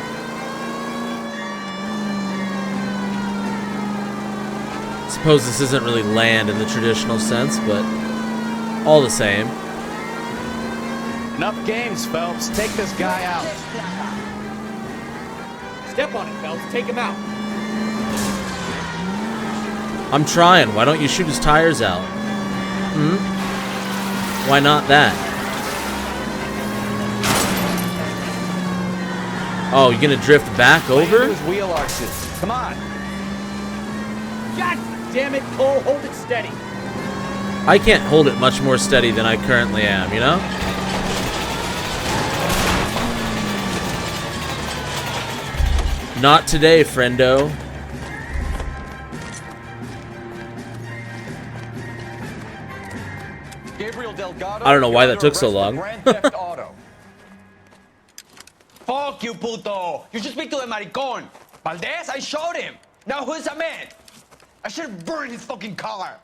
Suppose this isn't really land in the traditional sense, but all the same. Enough games, Phelps. Take this guy out. Step on it, Phelps. Take him out. I'm trying. Why don't you shoot his tires out? Why not that? Oh, you're gonna drift back over? His wheel arches. Come on. God damn it, Cole, hold it steady. I can't hold it much more steady than I currently am, you know? Not today, friendo. Gabriel Delgado, I don't know why that you're took so under long. arrest for Grand Theft Auto. Fuck you, puto! You should speak to the maricon. Valdez, I showed him. Now who's a man? I should have burned his fucking car.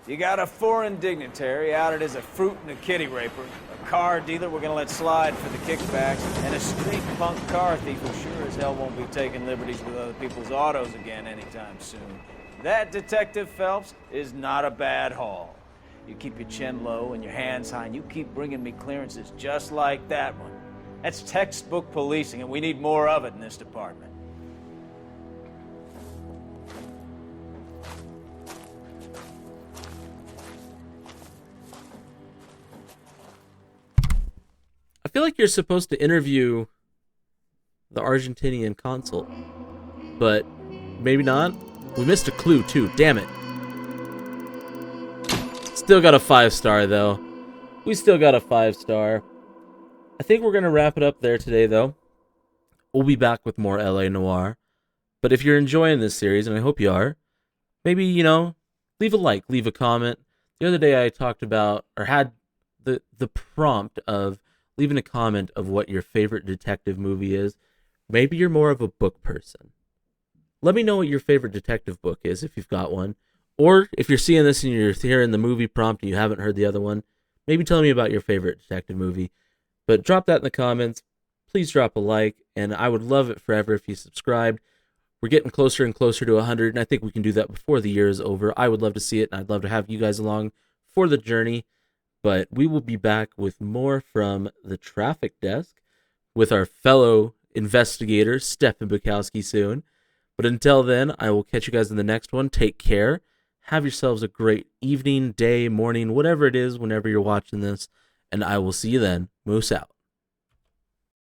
You got a foreign dignitary outed as a fruit and a kitty raper, a car dealer we're gonna let slide for the kickbacks, and a street punk car thief who sure as hell won't be taking liberties with other people's autos again anytime soon. That, Detective Phelps, is not a bad haul. You keep your chin low and your hands high, and you keep bringing me clearances just like that one. That's textbook policing, and we need more of it in this department. I feel like you're supposed to interview the Argentinian consul, but maybe not. We missed a clue too, damn it. Still got a 5-star though. We still got a 5-star. I think we're going to wrap it up there today though. We'll be back with more LA Noire. But if you're enjoying this series, and I hope you are, maybe, you know, leave a like, leave a comment. The other day I talked about, or had the prompt of leaving a comment of what your favorite detective movie is. Maybe you're more of a book person. Let me know what your favorite detective book is if you've got one. Or if you're seeing this and you're hearing the movie prompt and you haven't heard the other one, maybe tell me about your favorite detective movie. But drop that in the comments. Please drop a like, and I would love it forever if you subscribed. We're getting closer and closer to 100, and I think we can do that before the year is over. I would love to see it, and I'd love to have you guys along for the journey. But we will be back with more from the traffic desk with our fellow investigator, Stephen Bukowski, soon. But until then, I will catch you guys in the next one. Take care. Have yourselves a great evening, day, morning, whatever it is, whenever you're watching this. And I will see you then. Moose out.